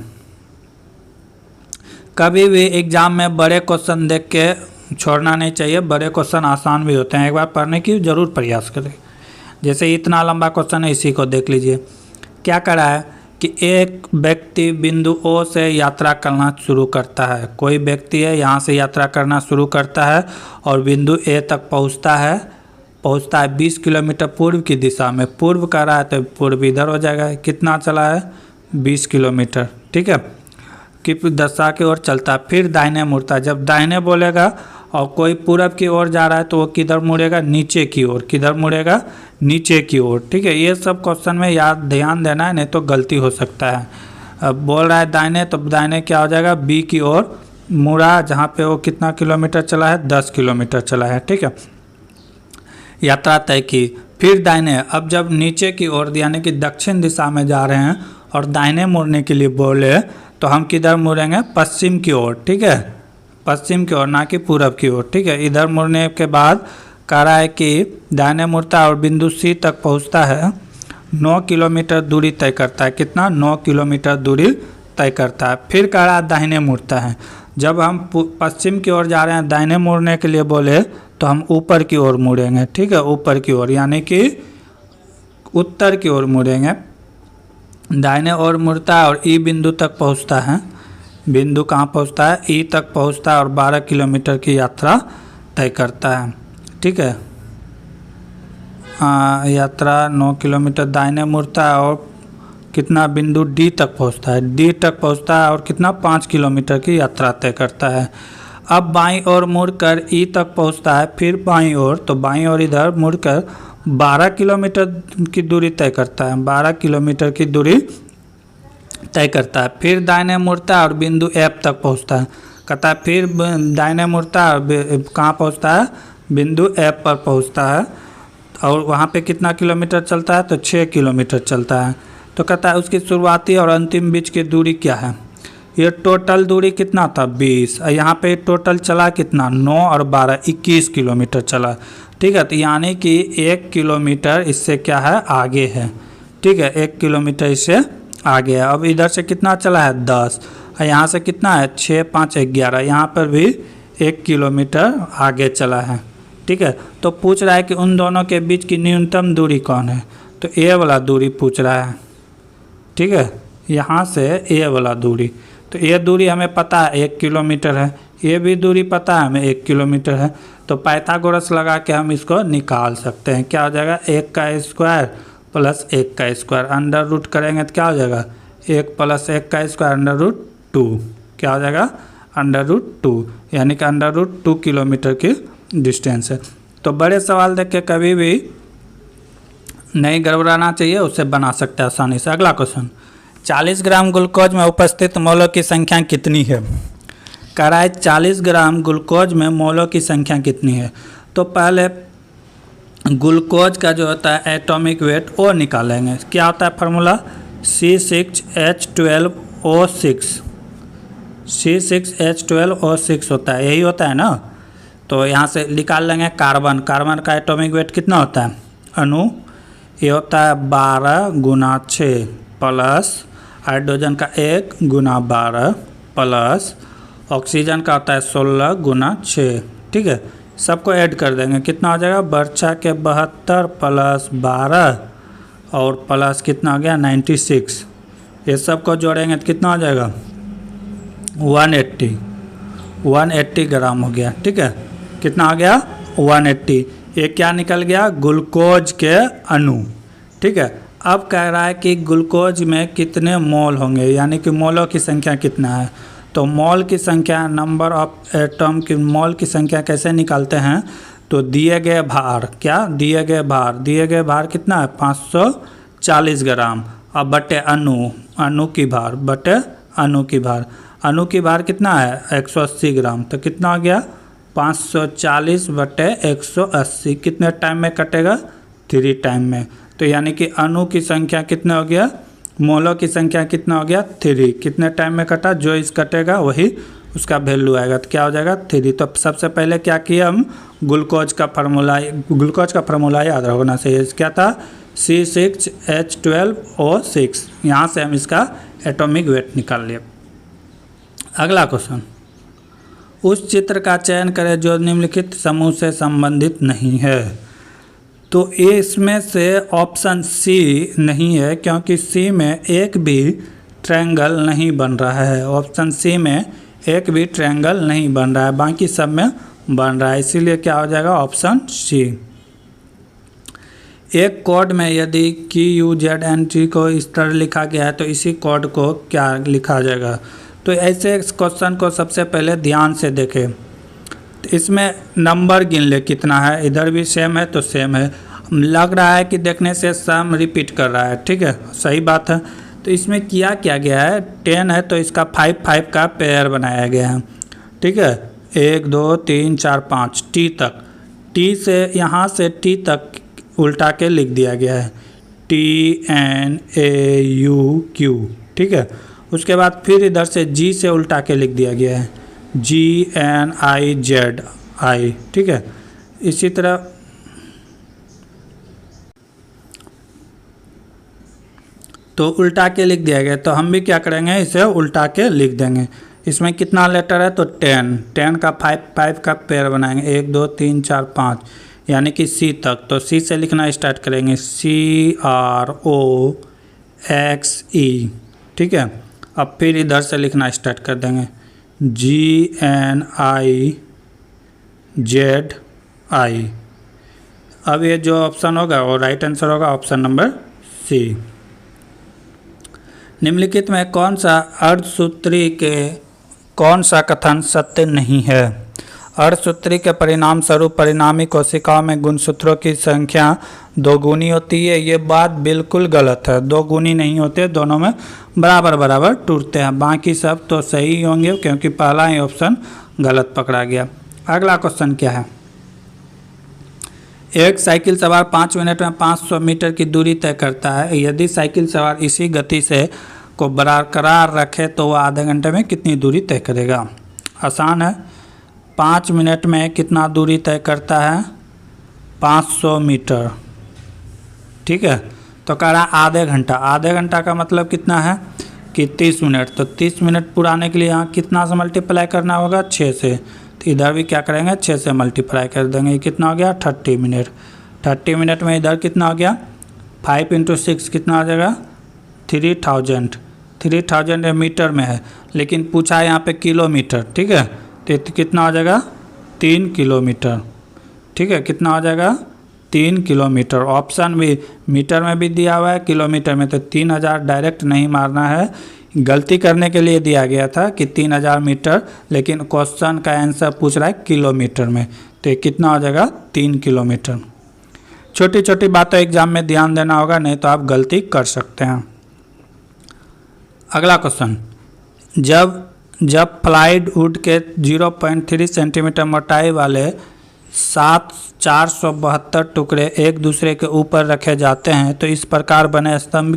Speaker 1: कभी भी एग्जाम में बड़े क्वेश्चन देख के छोड़ना नहीं चाहिए। बड़े क्वेश्चन आसान भी होते हैं, एक बार पढ़ने की जरूर प्रयास करें। जैसे इतना लंबा क्वेश्चन है, इसी को देख लीजिए। क्या करा है कि एक व्यक्ति बिंदु ओ से यात्रा करना शुरू करता है। कोई व्यक्ति है यहाँ से यात्रा करना शुरू करता है और बिंदु ए तक पहुँचता है 20 किलोमीटर पूर्व की दिशा में। पूर्व कर रहा है तो पूर्व इधर हो जाएगा। कितना चला है? 20 किलोमीटर। ठीक है, कि दिशा की ओर चलता है। फिर दाहिने मुड़ता है। जब दाहिने बोलेगा और कोई पूरब की ओर जा रहा है तो वो किधर मुड़ेगा? नीचे की ओर। किधर मुड़ेगा? नीचे की ओर। ठीक है, ये सब क्वेश्चन में याद ध्यान देना है, नहीं तो गलती हो सकता है। अब बोल रहा है दाहिने, तो दाहिने क्या हो जाएगा? बी की ओर मुड़ा, जहाँ पे वो कितना किलोमीटर चला है? 10 किलोमीटर चला है। ठीक है, यात्रा तय की। फिर दाहिने, अब जब नीचे की ओर यानी कि दक्षिण दिशा में जा रहे हैं और दाहिने मुड़ने के लिए बोले तो हम किधर मुड़ेंगे? पश्चिम की ओर। ठीक है, पश्चिम की ओर, ना कि पूरब की ओर। ठीक है, इधर मुड़ने के बाद कह रहा है कि दाहिने मुड़ता है और बिंदु सी तक पहुंचता है। 9 किलोमीटर दूरी तय करता है। कितना? 9 किलोमीटर दूरी तय करता है। फिर कह रहा है दाहिने मुड़ता है। जब हम पश्चिम की ओर जा रहे हैं, दाहिने मुड़ने के लिए बोले तो हम ऊपर की ओर मुड़ेंगे। ठीक है, ऊपर की ओर यानी कि उत्तर की ओर मुड़ेंगे। दाहिने ओर मुड़ता है और ई बिंदु तक पहुंचता है। बिंदु कहाँ पहुंचता है? ई तक पहुंचता है और 12 किलोमीटर की यात्रा तय करता है। ठीक है, यात्रा 9 किलोमीटर दाहिने मुड़ता है और कितना? बिंदु डी तक पहुंचता है। डी तक पहुंचता है और कितना? 5 किलोमीटर की यात्रा तय करता है। अब बाईं ओर मुड़कर ई तक पहुंचता है। फिर बाईं ओर, तो बाईं ओर इधर मुड़कर 12 किलोमीटर की दूरी तय करता है। 12 किलोमीटर की दूरी तय करता है। फिर दाहिने मुड़ता है और बिंदु एफ तक पहुंचता है। कहता है फिर दाहिने मुड़ता है और कहाँ पहुंचता है? बिंदु एफ पर पहुंचता है और वहाँ पे कितना किलोमीटर चलता है? तो 6 किलोमीटर चलता है। तो कहता है उसकी शुरुआती और अंतिम बीच की दूरी क्या है? ये टोटल दूरी कितना था? 20। यहाँ पे टोटल चला कितना? 9 और 12 21 किलोमीटर चला। ठीक है, तो यानी कि 1 किलोमीटर इससे क्या है? आगे है। ठीक है, 1 किलोमीटर इससे आगे है। अब इधर से कितना चला है? 10। और यहाँ से कितना है? 6 5 11। यहाँ पर भी 1 किलोमीटर आगे चला है। ठीक है, तो पूछ रहा है कि उन दोनों के बीच की न्यूनतम दूरी कौन है? तो ए वाला दूरी पूछ रहा है। ठीक है, यहाँ से ए वाला दूरी, तो ये दूरी हमें पता है 1 किलोमीटर है। ये भी दूरी पता है हमें 1 किलोमीटर है। तो पाइथागोरस लगा के हम इसको निकाल सकते हैं। क्या हो जाएगा? 1 का स्क्वायर प्लस 1 का स्क्वायर, अंडर रूट करेंगे तो क्या हो जाएगा? 1 प्लस 1 का स्क्वायर अंडर रूट 2। क्या हो जाएगा? अंडर रूट 2, यानी कि अंडर रूट 2 किलोमीटर की डिस्टेंस है। तो बड़े सवाल देख के कभी भी नहीं गड़बड़ाना चाहिए, उससे बना सकते हैं आसानी से। अगला क्वेश्चन, 40 ग्राम ग्लूकोज में उपस्थित मोलों की संख्या कितनी है? कह रहा है 40 ग्राम ग्लूकोज में मोलों की संख्या कितनी है? तो पहले ग्लूकोज का जो होता है एटॉमिक वेट वो निकालेंगे। क्या होता है फार्मूला? C6H12O6। C6H12O6 होता है, यही होता है ना। तो यहाँ से निकाल लेंगे कार्बन। कार्बन का एटॉमिक वेट कितना होता है? अणु ये होता है 12 गुना 6 प्लस हाइड्रोजन का 1 गुना 12 प्लस ऑक्सीजन का होता है 16 गुना 6। ठीक है, सबको ऐड कर देंगे। कितना हो जाएगा? बर्छा के 72 प्लस 12 और प्लस कितना हो गया? 96। ये सबको जोड़ेंगे तो कितना हो जाएगा? 180 ग्राम हो गया। ठीक है, कितना हो गया? 180। ये क्या निकल गया? ग्लूकोज के अणु। ठीक है, अब कह रहा है कि ग्लूकोज में कितने मोल होंगे, यानी कि मोलों की संख्या कितना है। तो मोल की संख्या, नंबर ऑफ एटम की मोल की संख्या कैसे निकालते हैं? तो दिए गए भार, क्या दिए गए भार कितना है? 540 ग्राम। अब बटे अणु की भार, बटे अणु की भार कितना है? 180 ग्राम। तो कितना हो गया? 540 बटे 180। कितने टाइम में कटेगा? 3 टाइम में। तो यानी कि अणु की संख्या कितना हो गया? मोलों की संख्या कितना हो गया? 3। कितने टाइम में कटा? जो इस कटेगा वही उसका वैल्यू आएगा तो क्या हो जाएगा 3। तो सबसे पहले क्या किया हम, ग्लूकोज का फार्मूला याद रखना चाहिए। क्या था, C6H12O6। यहाँ से हम इसका एटॉमिक वेट निकाल लिए। अगला क्वेश्चन, उस चित्र का चयन करें जो निम्नलिखित समूह से संबंधित नहीं है। तो इसमें से ऑप्शन सी नहीं है, क्योंकि सी में एक भी ट्रायंगल नहीं बन रहा है। ऑप्शन सी में एक भी ट्रायंगल नहीं बन रहा है, बाकी सब में बन रहा है, इसीलिए क्या हो जाएगा ऑप्शन सी। एक कोड में यदि QUZNT को इस तरह लिखा गया है तो इसी कोड को क्या लिखा जाएगा। तो ऐसे क्वेश्चन को सबसे पहले ध्यान से देखें। तो इसमें नंबर गिन ले कितना है, इधर भी सेम है तो सेम है, लग रहा है कि देखने से सम रिपीट कर रहा है, ठीक है, सही बात है। तो इसमें किया क्या गया है, 10 है तो इसका 5 का पेयर बनाया गया है, ठीक है, 1 2 3 4 5 टी तक, टी से यहाँ से टी तक उल्टा के लिख दिया गया है, TNAUQ, ठीक है। उसके बाद फिर इधर से G से उल्टा के लिख दिया गया है, GNIZI, ठीक है। इसी तरह तो उल्टा के लिख दिया गया, तो हम भी क्या करेंगे, इसे उल्टा के लिख देंगे। इसमें कितना लेटर है तो 10 का 5 का पेयर बनाएंगे, 1 2 3 4 5, यानी कि C तक। तो C से लिखना स्टार्ट करेंगे, CROXE, ठीक है। अब फिर इधर से लिखना स्टार्ट कर देंगे, GNIZI। अब ये जो ऑप्शन होगा वो राइट आंसर होगा, ऑप्शन नंबर सी। निम्नलिखित में कौन सा अर्धसूत्री के कौन सा कथन सत्य नहीं है। अर्धसूत्री के परिणाम स्वरूप परिणामी कोशिकाओं में गुणसूत्रों की संख्या दोगुनी होती है। ये बात बिल्कुल गलत है, दोगुनी नहीं होते, दोनों में बराबर टूटते हैं। बाकी सब तो सही होंगे, क्योंकि पहला ही ऑप्शन गलत पकड़ा गया। अगला क्वेश्चन क्या है, एक साइकिल सवार 5 मिनट में 500 मीटर की दूरी तय करता है। यदि साइकिल सवार इसी गति से को बरकरार रखे तो वह आधे घंटे में कितनी दूरी तय करेगा। आसान है, 5 मिनट में कितना दूरी तय करता है, 500 मीटर, ठीक है। तो कह रहा है आधे घंटा का मतलब कितना है कि 30 मिनट। तो 30 मिनट पुराने के लिए यहाँ कितना से मल्टीप्लाई करना होगा, 6 से। तो इधर भी क्या करेंगे, 6 से मल्टीप्लाई कर देंगे, कितना हो गया 30 मिनट। 30 मिनट में इधर कितना हो गया, 5 × 6 कितना हो जाएगा 3000 मीटर में है, लेकिन पूछा है यहाँ पे किलोमीटर, ठीक है। तो कितना हो जाएगा 3 किलोमीटर, ठीक है, कितना हो जाएगा 3 किलोमीटर। ऑप्शन भी मीटर में भी दिया हुआ है, किलोमीटर में, तो 3000 डायरेक्ट नहीं मारना है, गलती करने के लिए दिया गया था कि 3000 मीटर, लेकिन क्वेश्चन का आंसर पूछ रहा है किलोमीटर में, तो कितना हो जाएगा 3 किलोमीटर। छोटी छोटी बातों एग्जाम में ध्यान देना होगा, नहीं तो आप गलती कर सकते हैं। अगला क्वेश्चन, जब प्लाइड वुड के 0.3 सेंटीमीटर मोटाई वाले 472 टुकड़े एक दूसरे के ऊपर रखे जाते हैं तो इस प्रकार बने स्तंभ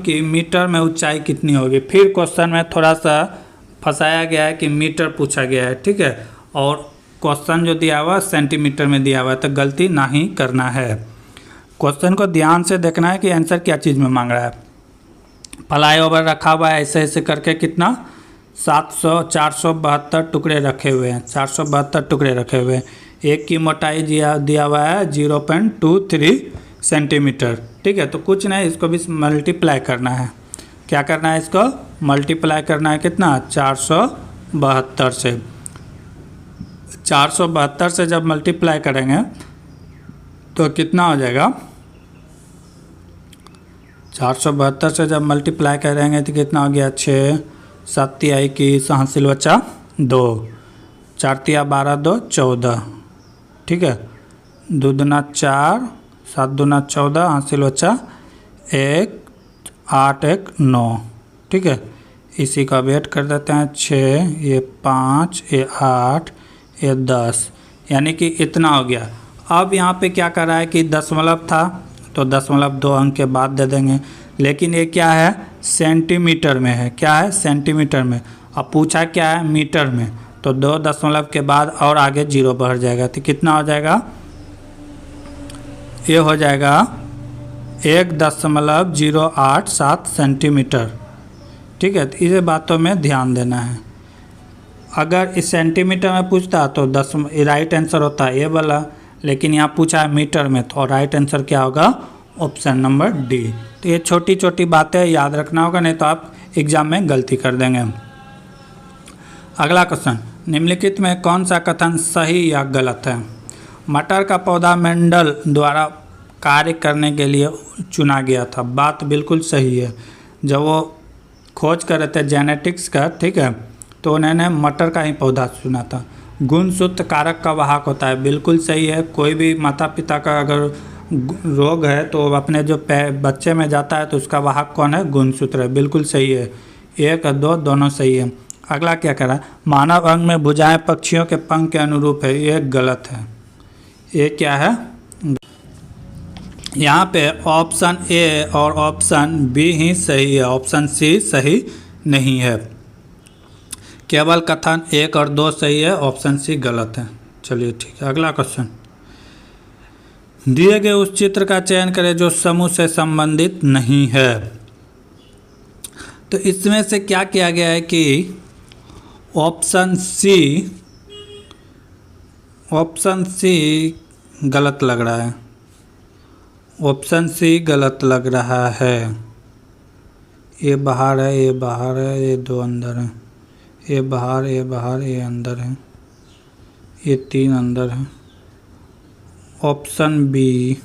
Speaker 1: की मीटर में ऊंचाई कितनी होगी। फिर क्वेश्चन में थोड़ा सा फंसाया गया है कि मीटर पूछा गया है, ठीक है, और क्वेश्चन जो दिया हुआ सेंटीमीटर में दिया हुआ है, तो गलती नहीं करना है। क्वेश्चन को ध्यान से देखना है कि आंसर क्या चीज़ में मांग रहा है। फ्लाईओवर रखा हुआ है, ऐसे ऐसे करके कितना 472 टुकड़े रखे हुए हैं, 472 टुकड़े रखे हुए हैं। एक की मोटाई दिया हुआ है 0.23 सेंटीमीटर, ठीक है। तो कुछ नहीं, इसको भी मल्टीप्लाई करना है। क्या करना है, इसको मल्टीप्लाई करना है, कितना 472 से। 472 से जब मल्टीप्लाई करेंगे तो कितना हो जाएगा, 472 से जब मल्टीप्लाई करेंगे तो कितना हो गया 6, 7 तिहाई की हासिल बचा 2, 4 तिया 12 2 14, ठीक है, 2 दूना 4, 7 दूना 14, हासिल बचा 1, 8 1 9, ठीक है। इसी का वेट कर देते हैं, 6 ये 5 ये 8 ये 10, यानी कि इतना हो गया। अब यहाँ पे क्या कर रहा है कि दशमलव था तो दशमलव 2 अंक के बाद दे देंगे, लेकिन ये क्या है सेंटीमीटर में है, क्या है सेंटीमीटर में। अब पूछा क्या है मीटर में, तो 2 दशमलव के बाद और आगे 0 बढ़ जाएगा, तो कितना हो जाएगा, ये हो जाएगा 1.087 सेंटीमीटर। ठीक है, तो इस बातों में ध्यान देना है। अगर इस सेंटीमीटर में पूछता तो राइट आंसर होता है ये वाला, लेकिन यहाँ पूछा है मीटर में, तो राइट आंसर क्या होगा, ऑप्शन नंबर डी। तो ये छोटी छोटी बातें याद रखना होगा, नहीं तो आप एग्जाम में गलती कर देंगे। अगला क्वेश्चन, निम्नलिखित में कौन सा कथन सही या गलत है। मटर का पौधा मेंडल द्वारा कार्य करने के लिए चुना गया था, बात बिल्कुल सही है। जब वो खोज कर रहे थे जेनेटिक्स का, ठीक है, तो उन्होंने मटर का ही पौधा चुना था। गुणसूत्र कारक का वाहक होता है, बिल्कुल सही है। कोई भी माता पिता का अगर रोग है तो अपने जो बच्चे में जाता है तो उसका वाहक कौन है, गुणसूत्र है, बिल्कुल सही है। 1 और 2 दोनों सही है। अगला क्या कह रहा है, मानव अंग में भुजाएं पक्षियों के पंख के अनुरूप है, ये गलत है। ये क्या है, यहाँ पे ऑप्शन ए और ऑप्शन बी ही सही है, ऑप्शन सी सही नहीं है। केवल कथन 1 और 2 सही है, ऑप्शन सी गलत है। चलिए ठीक है, अगला क्वेश्चन, दिए गए उस चित्र का चयन करें जो समूह से संबंधित नहीं है। तो इसमें से क्या किया गया है कि ऑप्शन सी गलत लग रहा है, ऑप्शन सी गलत लग रहा है। ये बाहर है, ये बाहर है, ये 2 अंदर है, ये बाहर, ये बाहर, ये अंदर है, ये 3 अंदर है। ऑप्शन बी,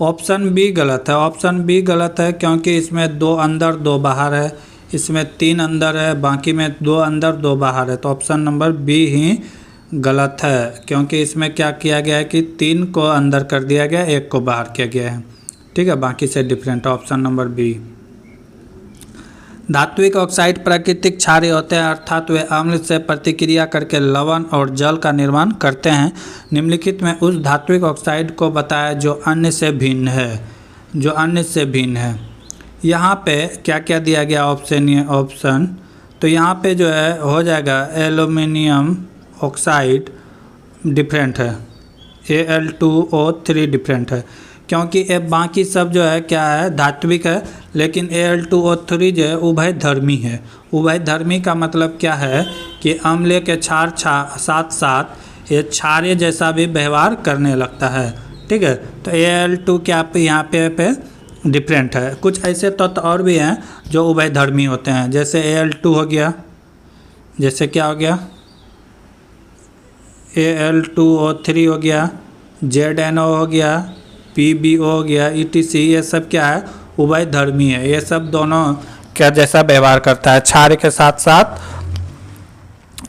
Speaker 1: ऑप्शन बी गलत है, ऑप्शन बी गलत है क्योंकि इसमें 2 अंदर 2 बाहर है, इसमें 3 अंदर है, बाकी में 2 अंदर 2 बाहर है। तो ऑप्शन नंबर बी ही गलत है, क्योंकि इसमें क्या किया गया है कि 3 को अंदर कर दिया गया, 1 को बाहर किया गया है। ठीक है, बाकी से डिफरेंट, ऑप्शन नंबर बी। धात्विक ऑक्साइड प्राकृतिक क्षारीय होते हैं, अर्थात वे अम्ल से प्रतिक्रिया करके लवण और जल का निर्माण करते हैं। निम्नलिखित में उस धात्विक ऑक्साइड को बताया जो अन्य से भिन्न है, यहाँ पे क्या क्या दिया गया ऑप्शन, तो यहाँ पे जो है हो जाएगा एल्यूमिनियम ऑक्साइड डिफरेंट है, Al2O3 डिफरेंट है, क्योंकि ये बाकी सब जो है क्या है, धात्विक है, लेकिन Al2O3 जो है उभयधर्मी है। उभयधर्मी का मतलब क्या है कि अम्ल के क्षार साथ साथ ये क्षारीय जैसा भी व्यवहार करने लगता है। ठीक है, तो Al2 क्या पे यहाँ पे डिफरेंट है। कुछ ऐसे तत्व और भी हैं जो उभयधर्मी होते हैं, जैसे Al2 हो गया, जैसे क्या हो गया, Al2O3 हो गया, ZNO हो गया, PbO हो गया, ETC, ये सब क्या है, उभयधर्मी है। ये सब दोनों क्या जैसा व्यवहार करता है, क्षार के साथ साथ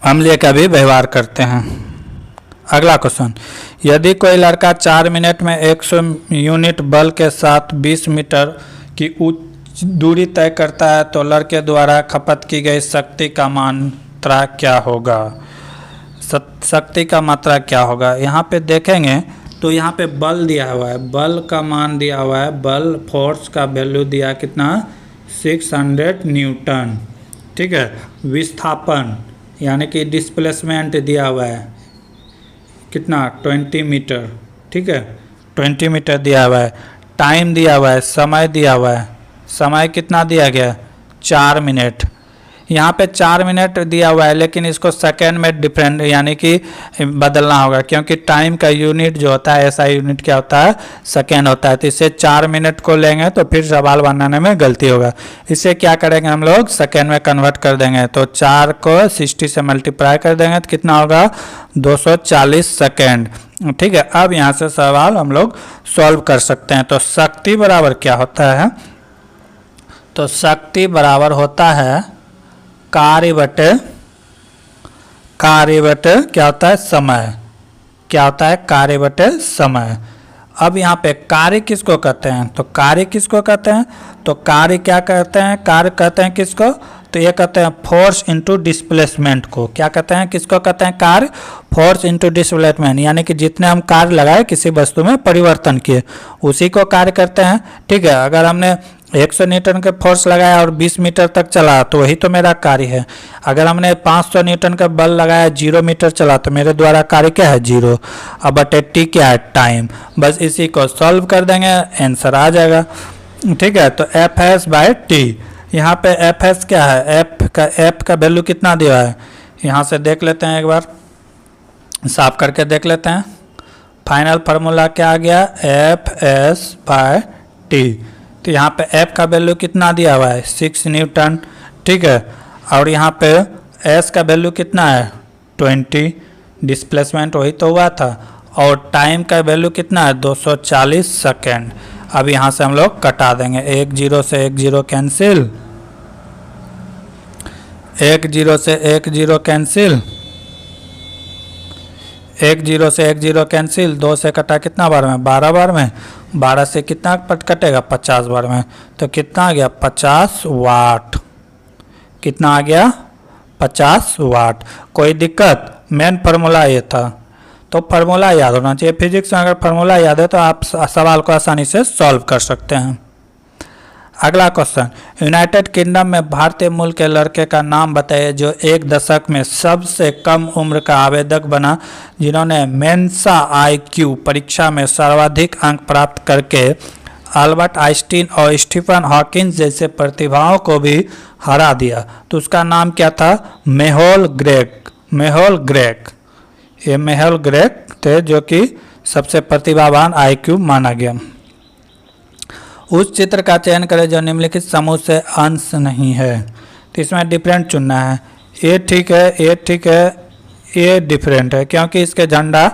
Speaker 1: अम्लीय का भी व्यवहार करते हैं। अगला क्वेश्चन, यदि कोई लड़का 4 मिनट में 100 यूनिट बल के साथ 20 मीटर की दूरी तय करता है तो लड़के द्वारा खपत की गई शक्ति का मात्रा क्या होगा। शक्ति का मात्रा क्या होगा, यहाँ पे देखेंगे तो यहाँ पे बल दिया हुआ है, बल का मान दिया हुआ है, बल फोर्स का वैल्यू दिया कितना, 600 न्यूटन। ठीक है, विस्थापन यानी कि डिस्प्लेसमेंट दिया हुआ है कितना, 20 मीटर। ठीक है, 20 मीटर दिया हुआ है। टाइम दिया हुआ है, समय दिया हुआ है, समय कितना दिया गया, 4 मिनट। यहाँ पे 4 मिनट दिया हुआ है, लेकिन इसको सेकेंड में डिफरेंट यानी कि बदलना होगा, क्योंकि टाइम का यूनिट जो होता है ऐसा यूनिट क्या होता है, सेकेंड होता है। तो इससे 4 मिनट को लेंगे तो फिर सवाल बनाने में गलती होगा। इसे क्या करेंगे हम लोग, सेकेंड में कन्वर्ट कर देंगे। तो 4 को 60 से मल्टीप्लाई कर देंगे तो कितना होगा, 240 सेकेंड। ठीक है, अब यहाँ से सवाल हम लोग सॉल्व कर सकते हैं। तो शक्ति बराबर क्या होता है, तो शक्ति बराबर होता है कार्य बटे क्या होता है, समय। क्या होता है, कार्य बटे समय। अब यहाँ पे कार्य किसको कहते हैं, तो कार्य किसको कहते हैं, तो कार्य क्या कहते हैं, कार्य कहते हैं किसको, तो ये कहते हैं फोर्स इनटू डिस्प्लेसमेंट को। क्या कहते हैं, किसको कहते हैं, कार्य, फोर्स इनटू डिस्प्लेसमेंट, यानी कि जितने हम कार्य लगाए किसी वस्तु में परिवर्तन किए उसी को कार्य करते हैं। ठीक है, अगर हमने 100 न्यूटन के फोर्स लगाया और 20 मीटर तक चला तो वही तो मेरा कार्य है। अगर हमने 500 न्यूटन का बल लगाया 0 मीटर चला तो मेरे द्वारा कार्य क्या है 0। अब बटे टी क्या है टाइम, बस इसी को सॉल्व कर देंगे आंसर आ जाएगा। ठीक है, तो एफ एस बाय टी, यहाँ पे एफ एस क्या है, एफ का वैल्यू कितना दिया है, यहाँ से देख लेते हैं, एक बार साफ करके देख लेते हैं। फाइनल फार्मूला क्या आ गया, एफ एस बाय टी। तो यहाँ पे एफ का वैल्यू कितना दिया हुआ है 6 न्यूटन। ठीक है, और यहाँ पे एस का वैल्यू कितना है 20, डिस्प्लेसमेंट वही तो हुआ था, और टाइम का वैल्यू कितना है 240 सेकेंड। अब यहाँ से हम लोग कटा देंगे, 1 0 से 1 0 कैंसिल, 1 0 से 1 0 कैंसिल, 1 0 से 1 0 कैंसिल, 2 से कटा कितना बार में 12 बार में, 12 से कितना पट कटेगा 50 बार में, तो कितना आ गया 50 वाट। कितना आ गया 50 वाट। कोई दिक्कत, मेन फार्मूला ये था, तो फार्मूला याद होना चाहिए। फिजिक्स में अगर फार्मूला याद है तो आप सवाल को आसानी से सॉल्व कर सकते हैं। अगला क्वेश्चन, यूनाइटेड किंगडम में भारतीय मूल के लड़के का नाम बताइए जो एक दशक में सबसे कम उम्र का आवेदक बना, जिन्होंने मेंसा आईक्यू परीक्षा में सर्वाधिक अंक प्राप्त करके अल्बर्ट आइंस्टीन और स्टीफन हॉकिंस जैसे प्रतिभाओं को भी हरा दिया। तो उसका नाम क्या था, मेहुल ग्रेग। मेहुल ग्रेग, ये मेहुल ग्रेग थे जो कि सबसे प्रतिभावान आईक्यू माना गया। उस चित्र का चयन करें जो निम्नलिखित समूह से अंश नहीं है। तो इसमें डिफरेंट चुनना है, ये ठीक है, ये ठीक है, ये डिफरेंट है क्योंकि इसके झंडा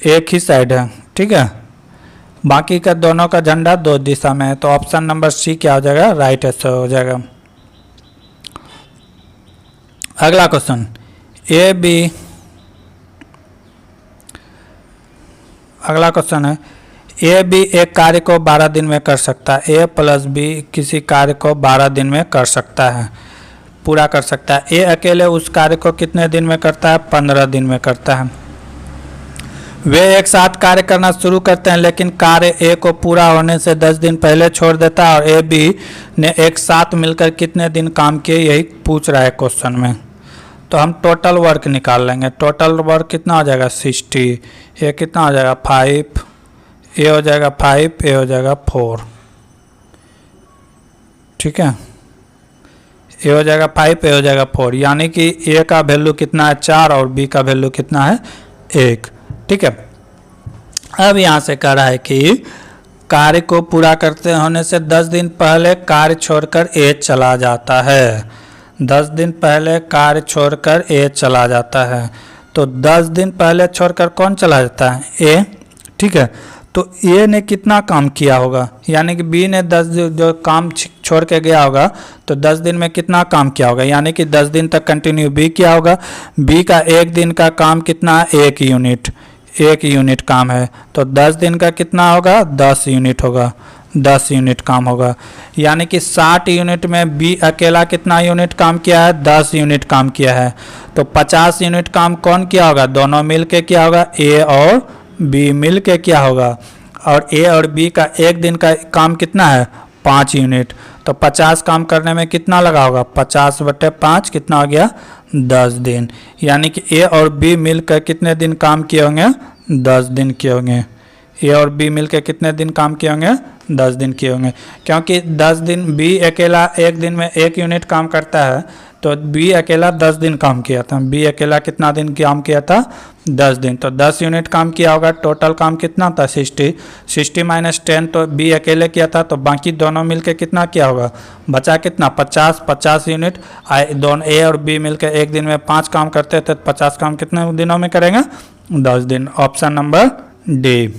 Speaker 1: एक ही साइड है। ठीक है, बाकी का दोनों का झंडा 2 दिशा में है, तो ऑप्शन नंबर सी क्या हो जाएगा, राइट आंसर हो जाएगा। अगला क्वेश्चन, ए बी, अगला क्वेश्चन है ए बी एक कार्य को 12 दिन में कर सकता है। ए प्लस बी किसी कार्य को 12 दिन में कर सकता है, पूरा कर सकता है। ए अकेले उस कार्य को कितने दिन में करता है, 15 दिन में करता है। वे एक साथ कार्य करना शुरू करते हैं लेकिन कार्य ए को पूरा होने से 10 दिन पहले छोड़ देता है, और ए बी ने एक साथ मिलकर कितने दिन काम किए यही पूछ रहा है क्वेश्चन में। तो हम टोटल वर्क निकाल लेंगे। टोटल वर्क कितना हो जाएगा 60, ये कितना हो जाएगा 5, ए हो जाएगा 5, ए हो जाएगा 4। ठीक है, ए हो जाएगा 5, ए हो जाएगा 4, यानी कि ए का वैल्यू कितना है 4 और बी का वैल्यू कितना है 1। ठीक है, अब यहाँ से कह रहा है कि कार्य को पूरा करते होने से 10 दिन पहले कार्य छोड़कर ए चला जाता है। 10 दिन पहले कार्य छोड़कर ए चला जाता है, तो 10 दिन पहले छोड़कर कौन चला जाता है, ए। ठीक है, तो ए ने कितना काम किया होगा, यानी कि बी ने 10 जो काम छोड़ के गया होगा तो 10 दिन में कितना काम किया होगा, यानी कि 10 दिन तक कंटिन्यू बी किया होगा। बी का 1 दिन का काम कितना है, 1 यूनिट, 1 यूनिट काम है, तो 10 दिन का कितना होगा 10 यूनिट होगा, 10 यूनिट काम होगा। यानी कि 60 यूनिट में बी अकेला कितना यूनिट काम किया है, 10 यूनिट काम किया है। तो 50 यूनिट काम कौन किया होगा, दोनों मिल के किया होगा, ए और बी मिल के क्या होगा, और ए और बी का 1 दिन का काम कितना है 5 यूनिट, तो 50 काम करने में कितना लगा होगा, 50/5 कितना हो गया 10 दिन। यानी कि ए और बी मिलकर कितने दिन काम किए होंगे, 10 दिन किए होंगे। ए और बी मिलकर कितने दिन काम किए होंगे, 10 दिन किए होंगे, क्योंकि 10 दिन बी अकेला 1 दिन में 1 यूनिट काम करता है, तो बी अकेला 10 दिन काम किया था। बी अकेला कितना दिन काम किया था, 10 दिन, तो 10 यूनिट काम किया होगा। टोटल काम कितना था 60, 60 - 10, तो बी अकेले किया था, तो बाकी दोनों मिलके कितना किया होगा, बचा कितना 50 यूनिट। दोनों ए और बी मिलकर 1 दिन में 5 काम करते थे, तो 50 काम कितने दिनों में करेंगे, 10 दिन। Option number D.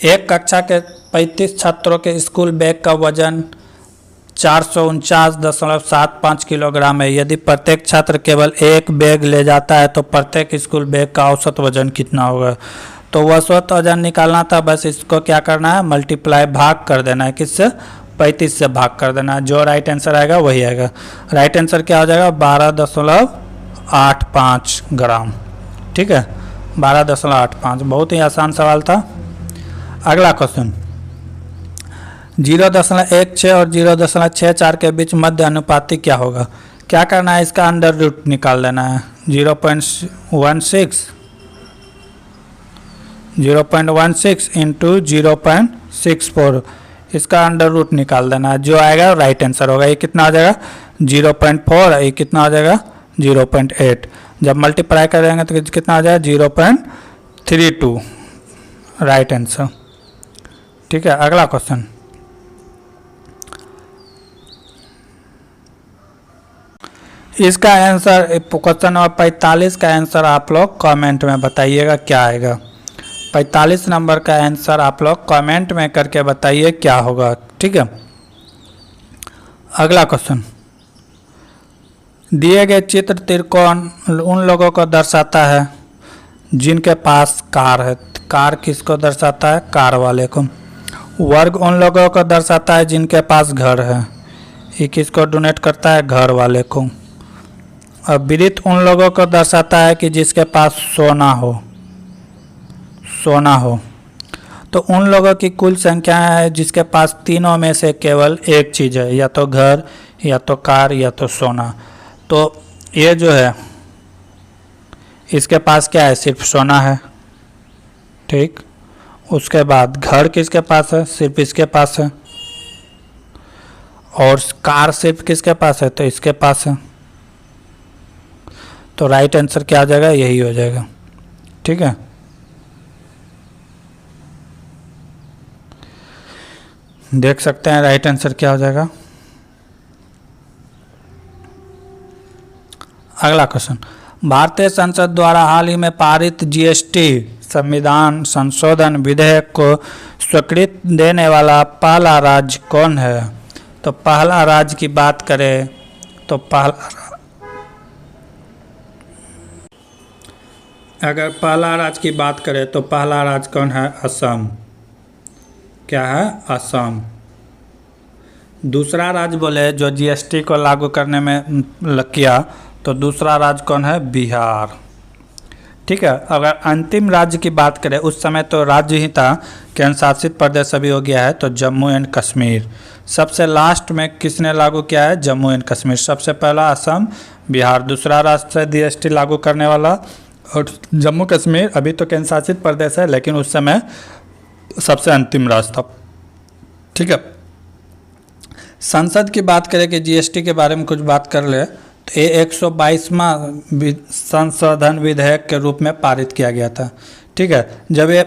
Speaker 1: एक कक्षा के 35 छात्रों के स्कूल बैग का वजन 449.75 किलोग्राम है। यदि प्रत्येक छात्र केवल एक बैग ले जाता है तो प्रत्येक स्कूल बैग का औसत वजन कितना होगा। तो औसत वजन निकालना था, बस इसको क्या करना है, मल्टीप्लाई भाग कर देना है, किससे 35 से भाग कर देना है। जो राइट आंसर आएगा वही आएगा। राइट आंसर क्या हो जाएगा 12.85 ग्राम। ठीक है, 12.85। बहुत ही आसान सवाल था। अगला क्वेश्चन, 0.16 और 0.64 के बीच मध्य अनुपाती क्या होगा? क्या करना है, इसका अंडर रूट निकाल लेना है। 0.16 इंटू 0.64, इसका अंडर रूट निकाल देना है, जो आएगा राइट आंसर होगा। ये कितना आ जाएगा 0.4, ये कितना आ जाएगा 0.8। जब मल्टीप्लाई करेंगे तो कितना आ जाएगा 0.32, राइट आंसर। ठीक है, अगला क्वेश्चन। इसका आंसर क्वेश्चन नंबर 45 का आंसर आप लोग कमेंट में बताइएगा क्या आएगा। 45 नंबर का आंसर आप लोग कमेंट में करके बताइए क्या होगा। ठीक है, अगला क्वेश्चन। दिए गए चित्र त्रिकोण उन लोगों को दर्शाता है जिनके पास कार है। कार किसको दर्शाता है? कार वाले को। वर्ग उन लोगों को दर्शाता है जिनके पास घर है। ये किसको डोनेट करता है? घर वाले को। और वृत्त उन लोगों को दर्शाता है कि जिसके पास सोना हो। तो उन लोगों की कुल संख्या है जिसके पास तीनों में से केवल एक चीज़ है, या तो घर, या तो कार, या तो सोना। तो ये जो है इसके पास क्या है? सिर्फ सोना है। ठीक, उसके बाद घर किसके पास है? सिर्फ इसके पास है। और कार सिर्फ किसके पास है? तो इसके पास है। तो राइट आंसर क्या आ जाएगा? यही हो जाएगा। ठीक है, देख सकते हैं राइट आंसर क्या हो जाएगा। अगला क्वेश्चन। भारतीय संसद द्वारा हाल ही में पारित जीएसटी संविधान संशोधन विधेयक को स्वीकृति देने वाला पहला राज्य कौन है? तो पहला राज्य की बात करें तो अगर पहला राज्य की बात करें तो पहला राज्य कौन है? असम। क्या है? असम। दूसरा राज्य बोले जो जीएसटी को लागू करने में किया, तो दूसरा राज्य कौन है? बिहार। ठीक है, अगर अंतिम राज्य की बात करें, उस समय तो राज्य ही था, केंद्र शासित प्रदेश अभी हो गया है, तो जम्मू एंड कश्मीर। सबसे लास्ट में किसने लागू किया है? जम्मू एंड कश्मीर। सबसे पहला असम, बिहार दूसरा राज्य है जीएसटी लागू करने वाला, और जम्मू कश्मीर अभी तो केंद्र शासित प्रदेश है, लेकिन उस समय सबसे अंतिम राज्य था। ठीक है, संसद की बात करें कि जीएसटी के बारे में कुछ बात कर ले, तो ये 122वां संशोधन विधेयक के रूप में पारित किया गया था। ठीक है, जब ये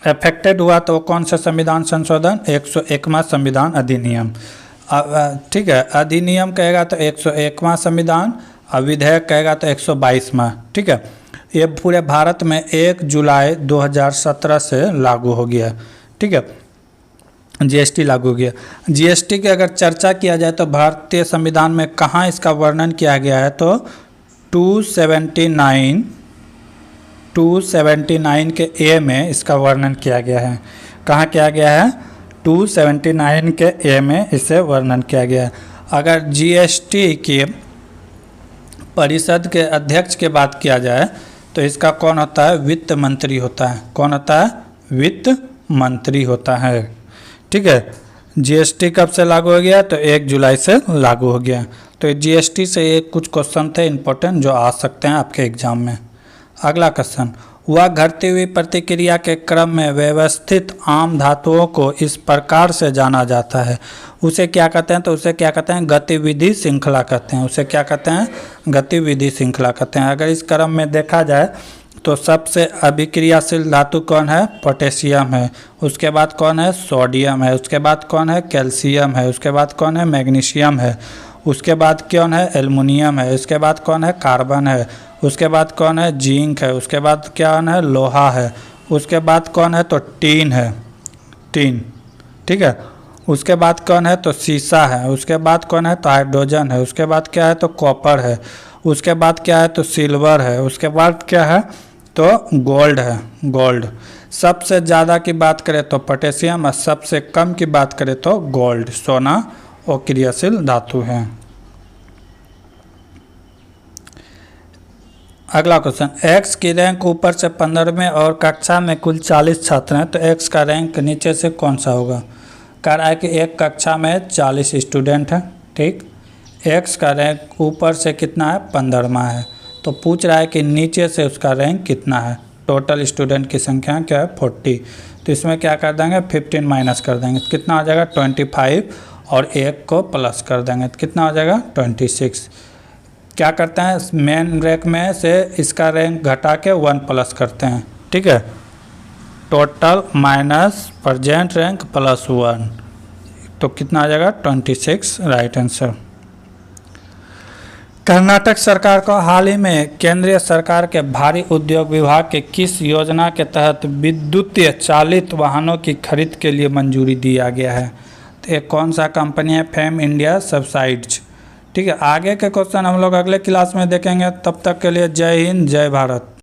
Speaker 1: इफेक्टेड हुआ तो कौन सा संविधान संशोधन? 101वां संविधान अधिनियम। ठीक है, अधिनियम कहेगा तो 101वां संविधान, और विधेयक कहेगा तो 122वां। ठीक है, ये पूरे भारत में 1 जुलाई 2017 से लागू हो गया। ठीक है, जीएसटी लागू हो गया। जीएसटी की अगर चर्चा किया जाए तो भारतीय संविधान में कहाँ इसका वर्णन किया गया है? तो 279 के ए में इसका वर्णन किया गया है। कहाँ किया गया है? 279 के ए में इसे वर्णन किया गया है। अगर जीएसटी की परिषद के अध्यक्ष की बात किया जाए तो इसका कौन होता है? वित्त मंत्री होता है। कौन होता है? वित्त मंत्री होता है। ठीक है, जीएसटी कब से लागू हो गया? तो 1 जुलाई से लागू हो गया। तो जीएसटी से ये कुछ क्वेश्चन थे इंपॉर्टेंट जो आ सकते हैं आपके एग्जाम में। अगला क्वेश्चन। वह घटती हुई प्रतिक्रिया के क्रम में व्यवस्थित आम धातुओं को इस प्रकार से जाना जाता है, उसे क्या कहते हैं? तो उसे क्या कहते हैं? गतिविधि श्रृंखला कहते हैं। उसे क्या कहते हैं? गतिविधि श्रृंखला कहते हैं। अगर इस क्रम में देखा जाए तो सबसे अभिक्रियाशील धातु कौन है? पोटेशियम है। उसके बाद कौन है? सोडियम है। उसके बाद कौन है? कैल्शियम है। उसके बाद कौन है? मैग्नीशियम है। उसके बाद कौन है? एल्युमिनियम है। उसके बाद कौन है? कार्बन है। उसके बाद कौन है? जिंक है। उसके बाद क्या है? लोहा है। उसके बाद कौन है? तो टीन है। टीन। ठीक है, उसके बाद कौन है? तो सीसा है। उसके बाद कौन है? तो हाइड्रोजन है। उसके बाद क्या है? तो कॉपर है। उसके बाद क्या है? तो सिल्वर है। उसके बाद क्या है? तो गोल्ड है। गोल्ड। सबसे ज़्यादा की बात करें तो पोटेशियम, और सबसे कम की बात करें तो गोल्ड, सोना और क्रियाशील धातु है। अगला क्वेश्चन। एक्स की रैंक ऊपर से 15वें और कक्षा में कुल 40 छात्र हैं, तो एक्स का रैंक नीचे से कौन सा होगा? कह रहा है कि एक कक्षा में 40 स्टूडेंट है, ठीक। एक्स का रैंक ऊपर से कितना है, 15वां है। तो पूछ रहा है कि नीचे से उसका रैंक कितना है। टोटल स्टूडेंट की संख्या क्या है, 40। तो इसमें क्या कर देंगे, 15 माइनस कर देंगे, तो कितना हो जाएगा 25, और एक को प्लस कर देंगे तो कितना हो जाएगा 26। क्या करते हैं, मेन रैंक में से इसका रैंक घटा के 1 प्लस करते हैं, ठीक है। Total minus present rank plus 1, तो कितना आ जाएगा 26, राइट आंसर। कर्नाटक सरकार को हाल ही में केंद्रीय सरकार के भारी उद्योग विभाग के किस योजना के तहत विद्युतीय चालित वाहनों की खरीद के लिए मंजूरी दिया गया है। तो ये कौन सा कंपनी है, फेम इंडिया सब्साइड्स, ठीक है। आगे के क्वेश्चन हम लोग अगले क्लास में देखेंगे, तब तक के लिए जय हिंद जय भारत।